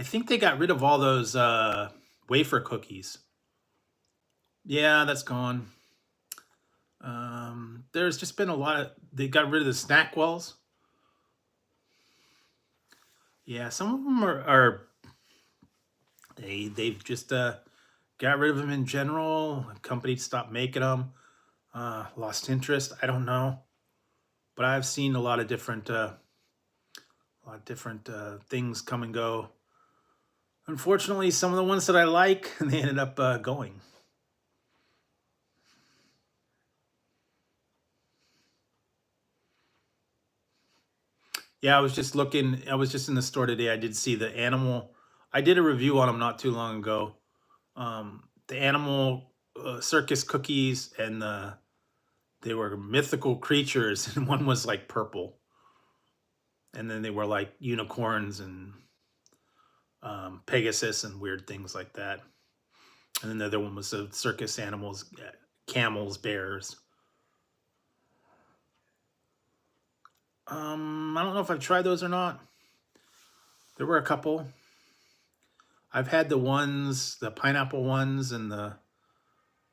think they got rid of all those wafer cookies. Yeah, that's gone. There's just been a lot of, they got rid of the snack wells. Yeah, some of them are they've just got rid of them in general. Companies stopped making them, lost interest. I don't know, but I've seen a lot of different things come and go. Unfortunately, some of the ones that I like, they ended up going. Yeah, I was just looking. I was just in the store today. I did see the animal. I did a review on them not too long ago. The animal circus cookies and they were mythical creatures, and one was like purple, and then they were like unicorns and Pegasus and weird things like that. And then the other one was the circus animals, camels, bears. I don't know if I've tried those or not. There were a couple. I've had the ones, the pineapple ones, and the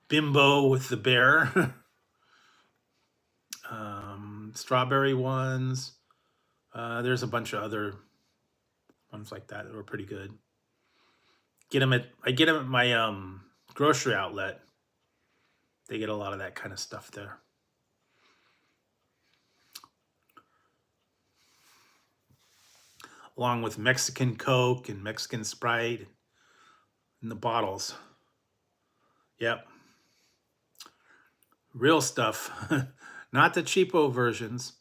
bimbo with the bear. Strawberry ones. There's a bunch of other ones like that were pretty good. I get them at my grocery outlet. They get a lot of that kind of stuff there. Along with Mexican Coke and Mexican Sprite in the bottles. Yep. Real stuff. Not the cheapo versions.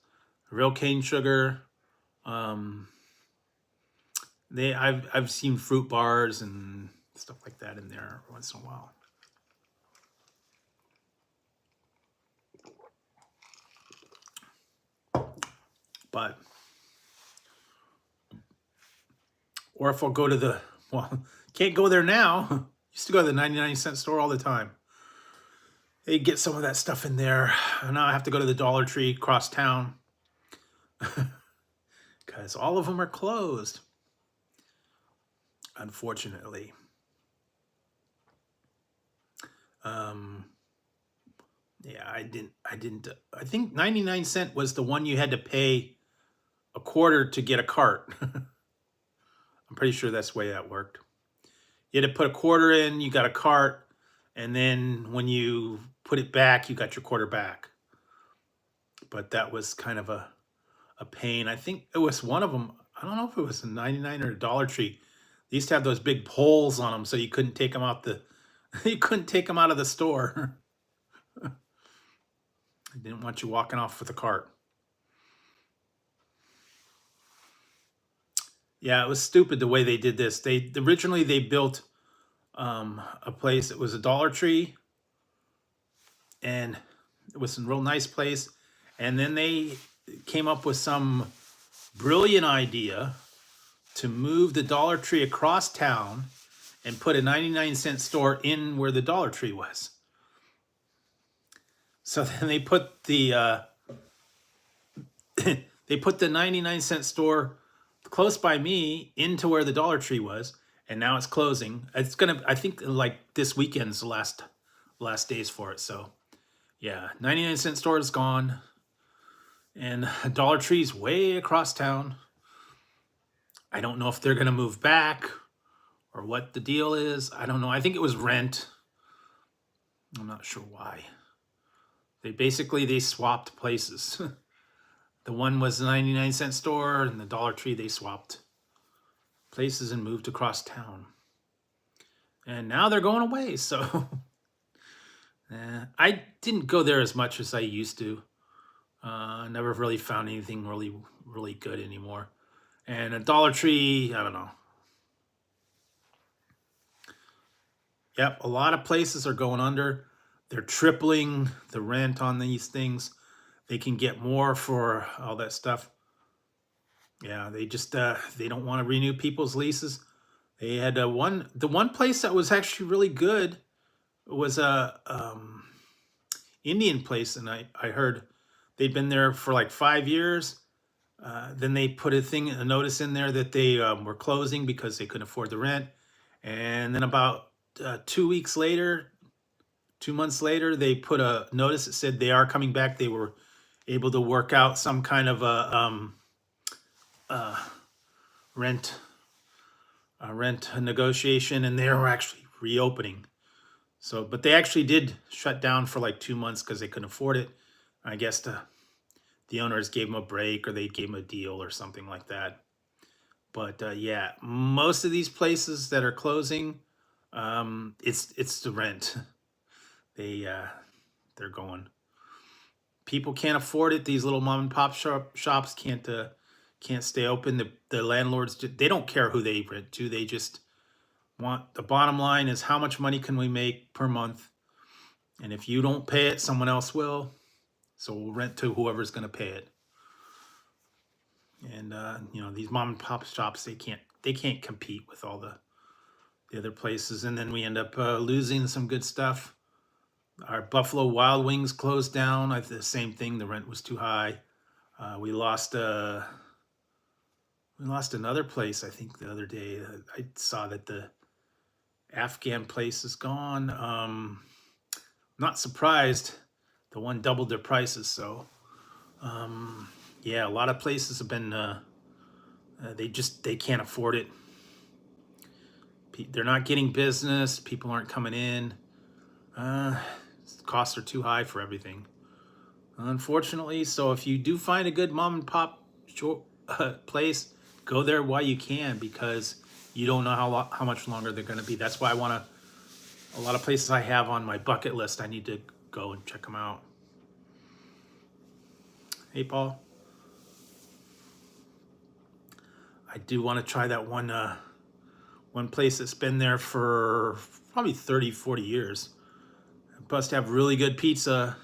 Real cane sugar. I've seen fruit bars and stuff like that in there once in a while. But, or if I'll go to the, well, can't go there now. Used to go to the 99-cent store all the time. They get some of that stuff in there. Now I have to go to the Dollar Tree across town because all of them are closed, unfortunately. Yeah, I think 99 cent was the one you had to pay a quarter to get a cart. I'm pretty sure that's the way that worked. You had to put a quarter in, you got a cart, and then when you put it back, you got your quarter back. But that was kind of a pain. I think it was one of them. I don't know if it was a 99 or a Dollar Tree. They used to have those big poles on them, so you couldn't take them out the you couldn't take them out of the store. I didn't want you walking off with a cart. Yeah, it was stupid the way they did this. They originally they built a place. It was a Dollar Tree, and it was a real nice place. And then they came up with some brilliant idea to move the Dollar Tree across town and put a 99 cent store in where the Dollar Tree was. So then they put the they put the 99 cent store close by me into where the Dollar Tree was, and now it's closing. It's gonna, I think, like this weekend's the last days for it. So yeah, 99 cent store is gone, and Dollar Tree's way across town. I don't know if they're gonna move back or what the deal is. I don't know. I think it was rent. I'm not sure why. They swapped places. The one was the 99 cent store, and the Dollar Tree, they swapped places and moved across town. And now they're going away, so I didn't go there as much as I used to. Never really found anything really good anymore. And a Dollar Tree, I don't know. Yep, a lot of places are going under. They're tripling the rent on these things. They can get more for all that stuff. Yeah, they just they don't want to renew people's leases. They had the one place that was actually really good was a Indian place, and I heard they'd been there for like 5 years. Then they put a notice in there that they were closing because they couldn't afford the rent. And then about 2 months later, they put a notice that said they are coming back. They were able to work out some kind of a rent negotiation, and they were actually reopening. So, but they actually did shut down for like 2 months because they couldn't afford it. I guess the owners gave them a break, or they gave them a deal or something like that. But yeah, most of these places that are closing, it's the rent. They're going. People can't afford it. These little mom and pop shops can't stay open. The landlords, they don't care who they rent to. They just want, the bottom line is how much money can we make per month, and if you don't pay it, someone else will. So we'll rent to whoever's going to pay it. And these mom and pop shops, they can't compete with all the other places, and then we end up losing some good stuff. Our Buffalo Wild Wings closed down. The same thing. The rent was too high. We lost another place. I think the other day I saw that the Afghan place is gone. Not surprised. The one doubled their prices. So yeah, a lot of places have been. They can't afford it. They're not getting business. People aren't coming in. Costs are too high for everything, unfortunately. So if you do find a good mom and pop place, go there while you can, because you don't know how much longer they're going to be. That's why a lot of places I have on my bucket list, I need to go and check them out. Hey, Paul. I do want to try that one place that's been there for probably 30, 40 years. It must have really good pizza,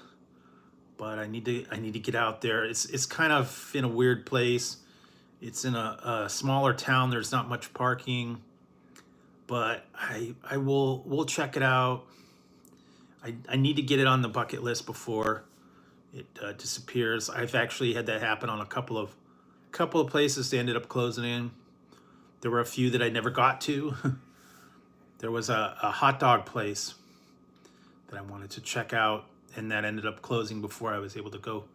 but I need to get out there. It's kind of in a weird place. It's in a smaller town. There's not much parking, but we'll check it out. I need to get it on the bucket list before it disappears. I've actually had that happen on a couple of places. They ended up closing in. There were a few that I never got to. There was a hot dog place that I wanted to check out, and that ended up closing before I was able to go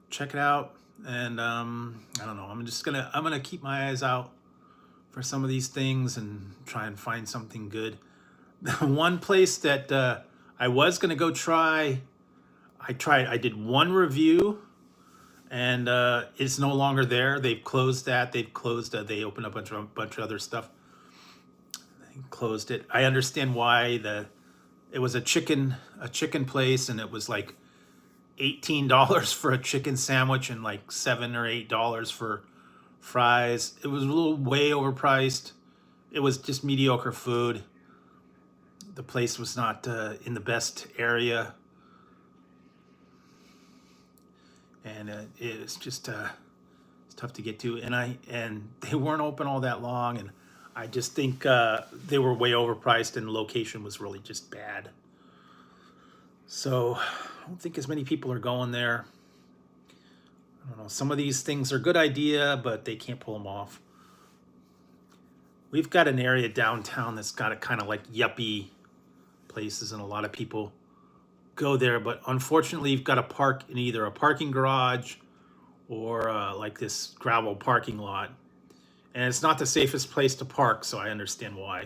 check it out. And I don't know. I'm gonna keep my eyes out for some of these things and try and find something good. The one place that I was gonna go try, I did one review, and it's no longer there. They've closed that. They've closed. They opened up a bunch of other stuff. They closed it. I understand why. It was a chicken place, and it was like $18 for a chicken sandwich and like $7 or $8 for fries. It was a little way overpriced. It was just mediocre food. The place was not in the best area, and it was just it's tough to get to. And they weren't open all that long, and I just think they were way overpriced, and the location was really just bad. So I don't think as many people are going there. I don't know. Some of these things are a good idea, but they can't pull them off. We've got an area downtown that's got a kind of like yuppie places, and a lot of people go there. But unfortunately, you've got to park in either a parking garage or like this gravel parking lot. And it's not the safest place to park, so I understand why.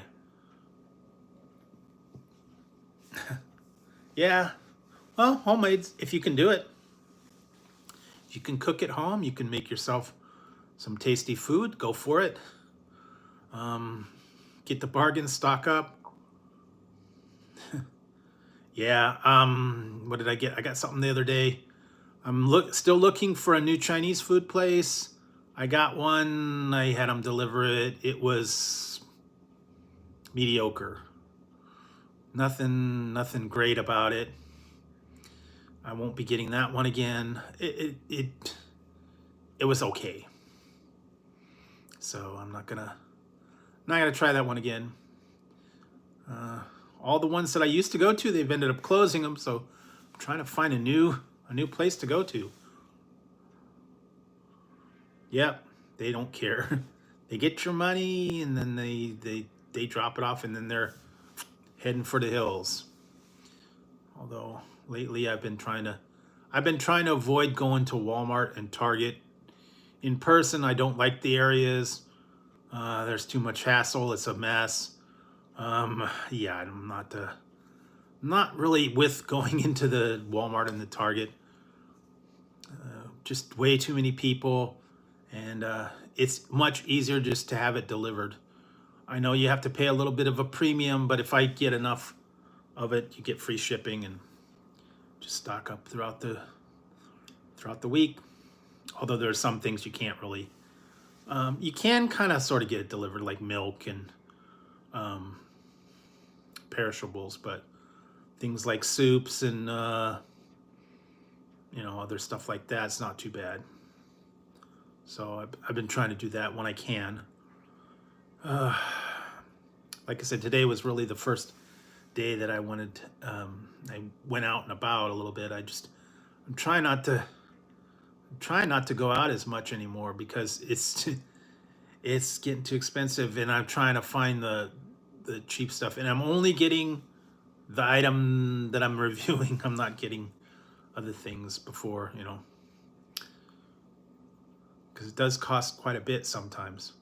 Yeah, well, homemade, if you can do it. If you can cook at home, you can make yourself some tasty food, go for it. Get the bargain, stock up. Yeah, what did I get? I got something the other day. I'm still looking for a new Chinese food place. I got one, I had them deliver it. It was mediocre. Nothing great about it. I won't be getting that one again. It was okay. So I'm not gonna try that one again. All the ones that I used to go to, they've ended up closing them. So I'm trying to find a new place to go to. Yep, they don't care. They get your money, and then they drop it off, and then they're heading for the hills. Although lately I've been trying to avoid going to Walmart and Target in person. I don't like the areas. There's too much hassle. It's a mess. Yeah, I'm not really with going into the Walmart and the Target. Just way too many people, and it's much easier just to have it delivered. I know you have to pay a little bit of a premium, but if I get enough of it, you get free shipping, and just stock up throughout the week. Although there's some things you can't really. You can kind of sort of get it delivered, like milk and perishables, but things like soups and other stuff like that, it's not too bad. So I've been trying to do that when I can. Like I said, today was really the first day that I wanted. I went out and about a little bit. I'm trying not to go out as much anymore because it's getting too expensive, and I'm trying to find the cheap stuff, and I'm only getting the item that I'm reviewing. I'm not getting other things before, because it does cost quite a bit sometimes.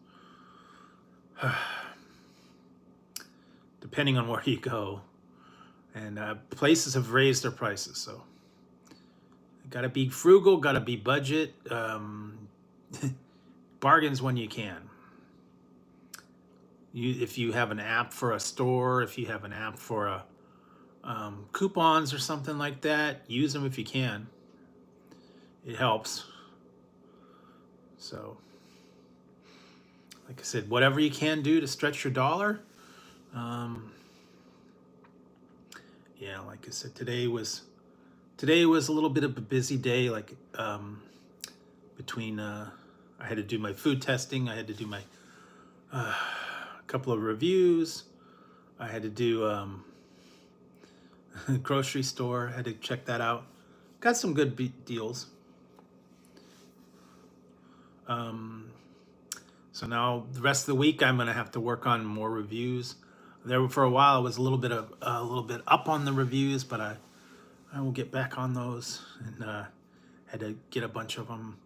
Depending on where you go, and places have raised their prices, so gotta be frugal, gotta be budget. Bargains when you can. If you have an app for a store, if you have an app for coupons or something like that, use them if you can. It helps. So, like I said, whatever you can do to stretch your dollar. Yeah, like I said, today was a little bit of a busy day. Like between I had to do my food testing, I had to do my couple of reviews, I had to do grocery store, I had to check that out. Got some good deals. So now the rest of the week I'm gonna have to work on more reviews. There for a while I was a little bit up on the reviews, but I will get back on those, and had to get a bunch of them.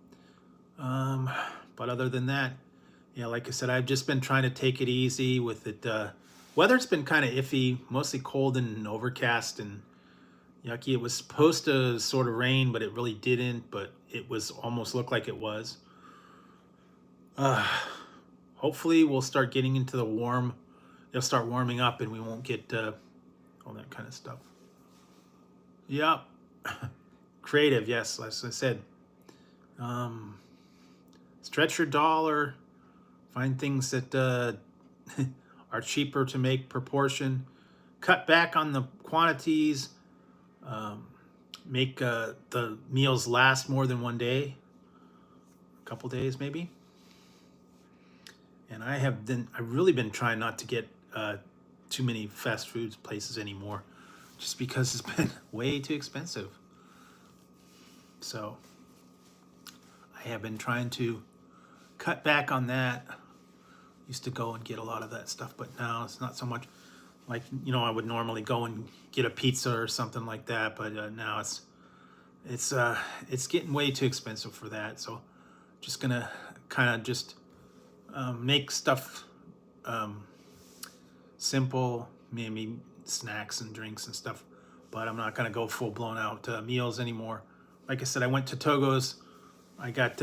But other than that, yeah, like I said, I've just been trying to take it easy with it. Weather's been kind of iffy, mostly cold and overcast and yucky. It was supposed to sort of rain, but it really didn't. But it was almost looked like it was. Hopefully, we'll start getting into the warm. It'll start warming up, and we won't get all that kind of stuff. Yep, creative. Yes, as I said. Stretch your dollar. Find things that are cheaper to make per portion. Cut back on the quantities. Make the meals last more than one day. A couple days maybe. And I've really been trying not to get too many fast food places anymore, just because it's been way too expensive. So I have been trying to cut back on that. Used to go and get a lot of that stuff, but now it's not so much. Like, you know, I would normally go and get a pizza or something like that, but now it's getting way too expensive for that. So just gonna kind of just make stuff simple, maybe snacks and drinks and stuff, but I'm not gonna go full blown out meals anymore. Like I said, I went to Togo's. I got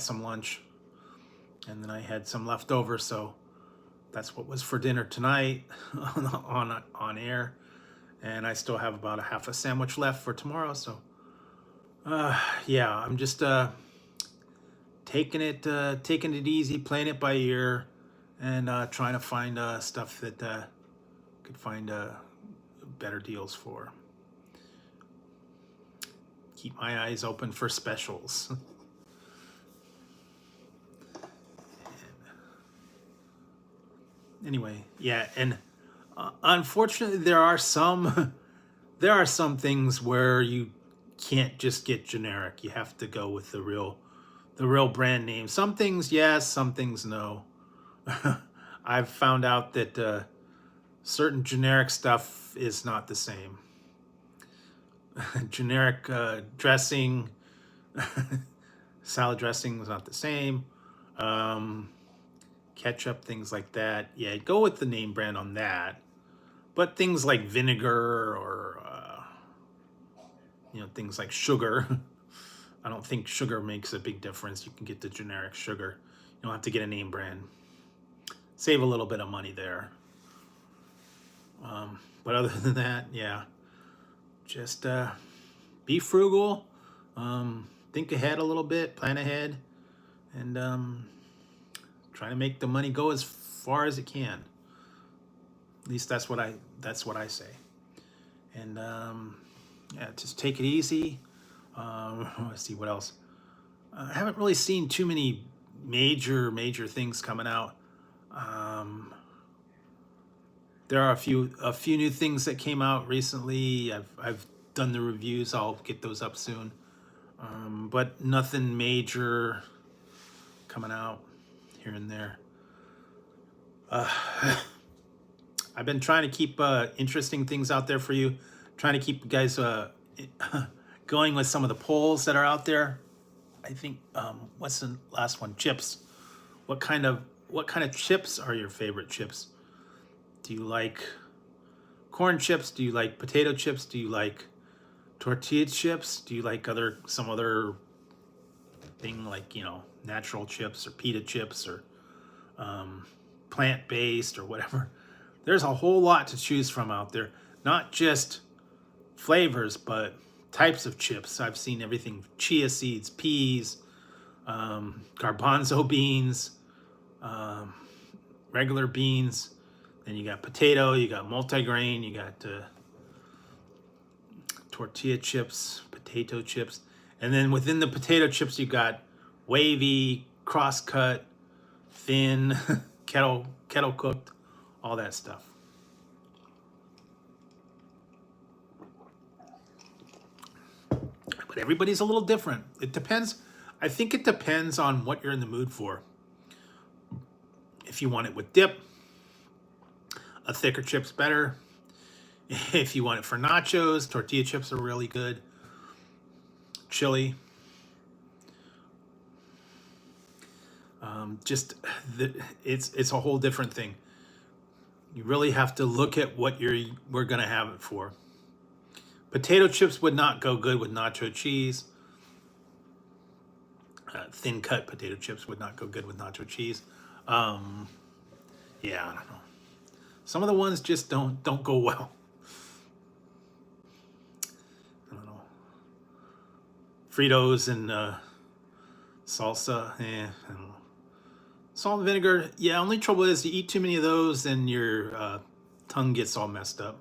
some lunch, and then I had some left over, so that's what was for dinner tonight on air, and I still have about a half a sandwich left for tomorrow. So yeah, I'm just taking it easy, playing it by ear, and trying to find stuff that could find better deals for. Keep my eyes open for specials. Anyway, yeah, and unfortunately, there are some things where you can't just get generic. You have to go with the real brand name. Some things yes, some things no. I've found out that certain generic stuff is not the same. Generic dressing, salad dressing is not the same. Ketchup, things like that. Yeah, go with the name brand on that. But things like vinegar or things like sugar, I don't think sugar makes a big difference. You can get the generic sugar. You don't have to get a name brand. Save a little bit of money there. But other than that, yeah, just be frugal. Think ahead a little bit, plan ahead, and try to make the money go as far as it can. At least that's what I say. And yeah, just take it easy. Let's see what else. I haven't really seen too many major things coming out. There are a few new things that came out recently. I've done the reviews. I'll get those up soon. But nothing major coming out here and there. I've been trying to keep interesting things out there for you. Trying to keep you guys going with some of the polls that are out there. I think what's the last one? Chips. What kind of chips are your favorite chips? Do you like corn chips? Do you like potato chips? Do you like tortilla chips? Do you like some other thing like, natural chips or pita chips or plant-based or whatever? There's a whole lot to choose from out there. Not just flavors, but types of chips. I've seen everything: chia seeds, peas, garbanzo beans, regular beans. Then you got potato, you got multigrain, you got tortilla chips, potato chips. And then within the potato chips, you got wavy, cross-cut, thin, kettle cooked, all that stuff. But everybody's a little different. It depends. I think it depends on what you're in the mood for. If you want it with dip, a thicker chip's better. If you want it for nachos, tortilla chips are really good. Chili. It's a whole different thing. You really have to look at what we're gonna have it for. Potato chips would not go good with nacho cheese. Thin cut potato chips would not go good with nacho cheese. Yeah, I don't know. Some of the ones just don't go well. I don't know. Fritos and salsa, I don't know. Salt and vinegar, yeah, only trouble is you eat too many of those and your tongue gets all messed up.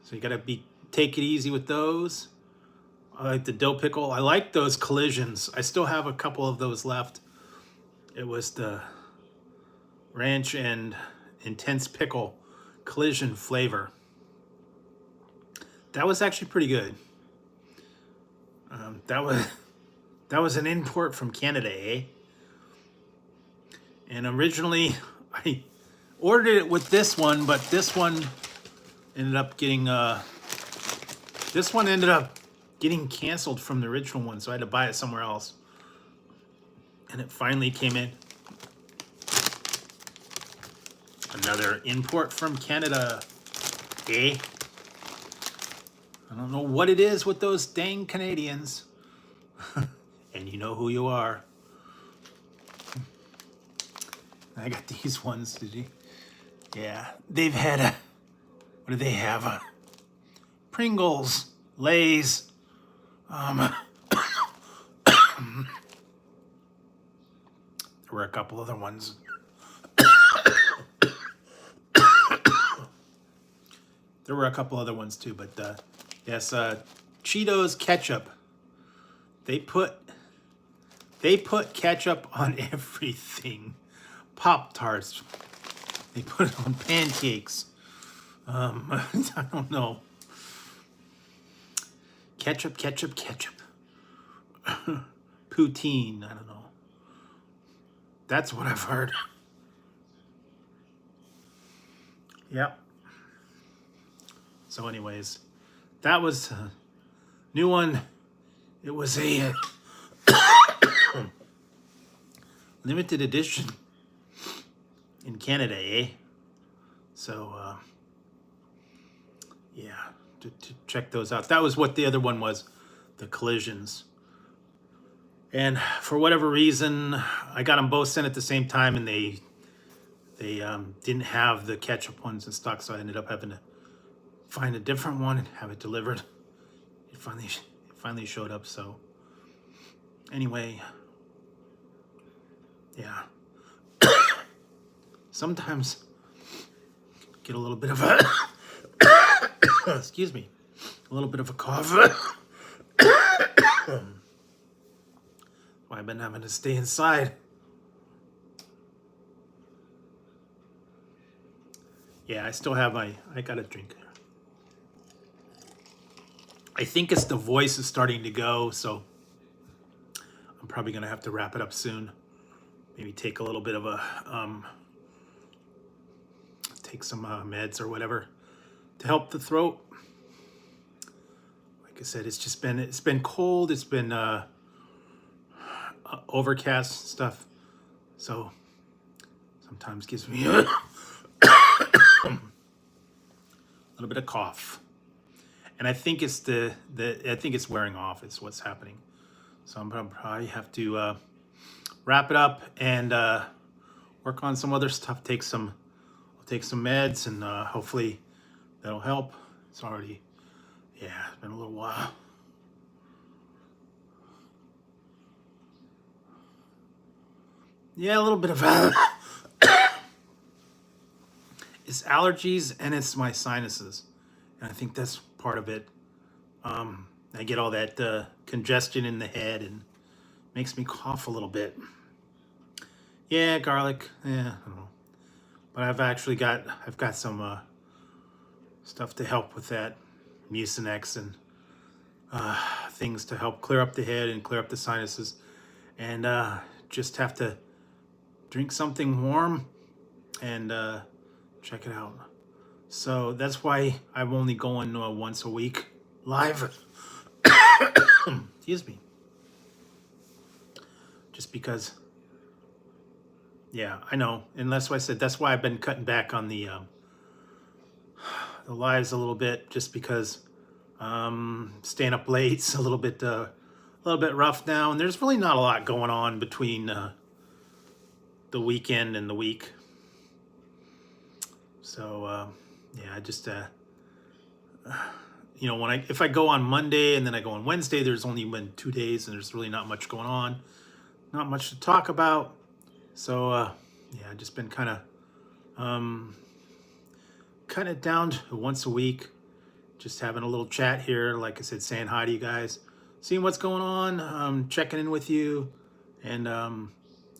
So you gotta take it easy with those. I like the dill pickle. I like those collisions. I still have a couple of those left. It was the ranch and intense pickle collision flavor. That was actually pretty good. That was an import from Canada, eh? And originally I ordered it with this one, but this one ended up getting canceled from the original one, so I had to buy it somewhere else. And it finally came in. Another import from Canada, eh? I don't know what it is with those dang Canadians. And you know who you are. I got these ones, did you? Yeah, they've had what do they have? Pringles, Lay's. There were a couple other ones. There were a couple other ones too, but yes, Cheetos ketchup. They put ketchup on everything. Pop-Tarts. They put it on pancakes. I don't know. Ketchup. Poutine, I don't know. That's what I've heard. Yep. So anyways, that was a new one. It was a limited edition in Canada, eh? So, yeah, to check those out. That was what the other one was, the collisions. And for whatever reason, I got them both sent at the same time, and they didn't have the ketchup ones in stock, so I ended up having to find a different one and have it delivered. It finally showed up. So anyway, yeah. Sometimes get a little bit of a excuse me, a little bit of a cough. Why I've been having to stay inside. Yeah, I still have I got a drink. I think it's the voice is starting to go, so I'm probably gonna have to wrap it up soon. Maybe take a little bit of a take some meds or whatever to help the throat. Like I said, it's been cold. It's been overcast stuff, so sometimes gives me a little bit of cough. And I think it's I think it's wearing off. Is what's happening. So I'm gonna probably have to wrap it up and work on some other stuff. I'll take some meds, and hopefully that'll help. It's already, yeah, it's been a little while. Yeah, a little bit of it's allergies and it's my sinuses, and I think that's part of it. I get all that congestion in the head and makes me cough a little bit. Yeah, garlic. Yeah, I don't know. But I've got some stuff to help with that, Mucinex and things to help clear up the head and clear up the sinuses, and just have to drink something warm and check it out. So that's why I'm only going once a week live. Excuse me. Just because, yeah, I know. And that's why I said that's why I've been cutting back on the lives a little bit, just because staying up late's a little bit rough now, and there's really not a lot going on between the weekend and the week. So yeah, I just you know, if I go on Monday and then I go on Wednesday, there's only been 2 days, and there's really not much going on, not much to talk about. So yeah, I've just been kind of cutting it down to once a week, just having a little chat here, like I said, saying hi to you guys, seeing what's going on, checking in with you, and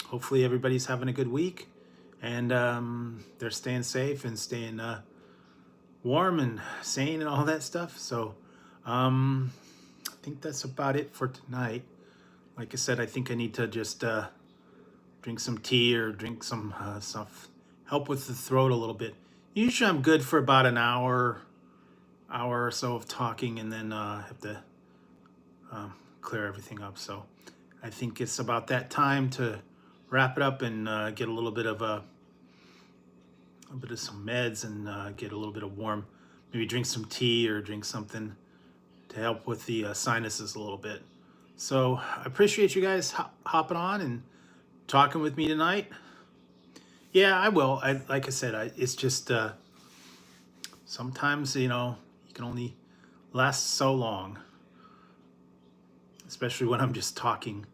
hopefully everybody's having a good week, and they're staying safe and staying warm and sane and all that stuff. So I think that's about it for tonight. Like I said, I think I need to just drink some tea or drink some stuff, help with the throat a little bit. Usually I'm good for about an hour or so of talking, and then have to clear everything up. So I think it's about that time to wrap it up and get a little bit of some meds and get a little bit of warm, maybe drink some tea or drink something to help with the sinuses a little bit. So I appreciate you guys hopping on and talking with me tonight. Yeah, I will. Like I said, it's just sometimes, you know, you can only last so long, especially when I'm just talking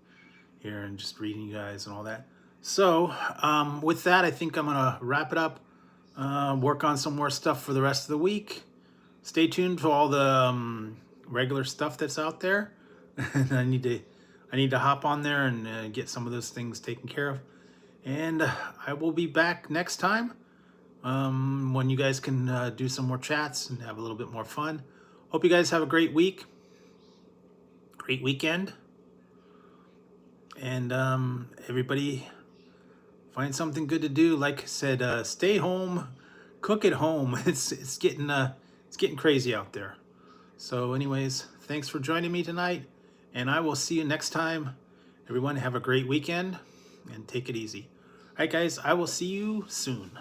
here and just reading you guys and all that. So with that, I think I'm gonna wrap it up. Work on some more stuff for the rest of the week. Stay tuned to all the regular stuff that's out there. And I need to hop on there and get some of those things taken care of. And I will be back next time when you guys can do some more chats and have a little bit more fun. Hope you guys have a great week, great weekend, and everybody find something good to do. Like I said, stay home, cook at home. It's getting crazy out there. So anyways, thanks for joining me tonight, and I will see you next time. Everyone have a great weekend and take it easy. All right, guys, I will see you soon.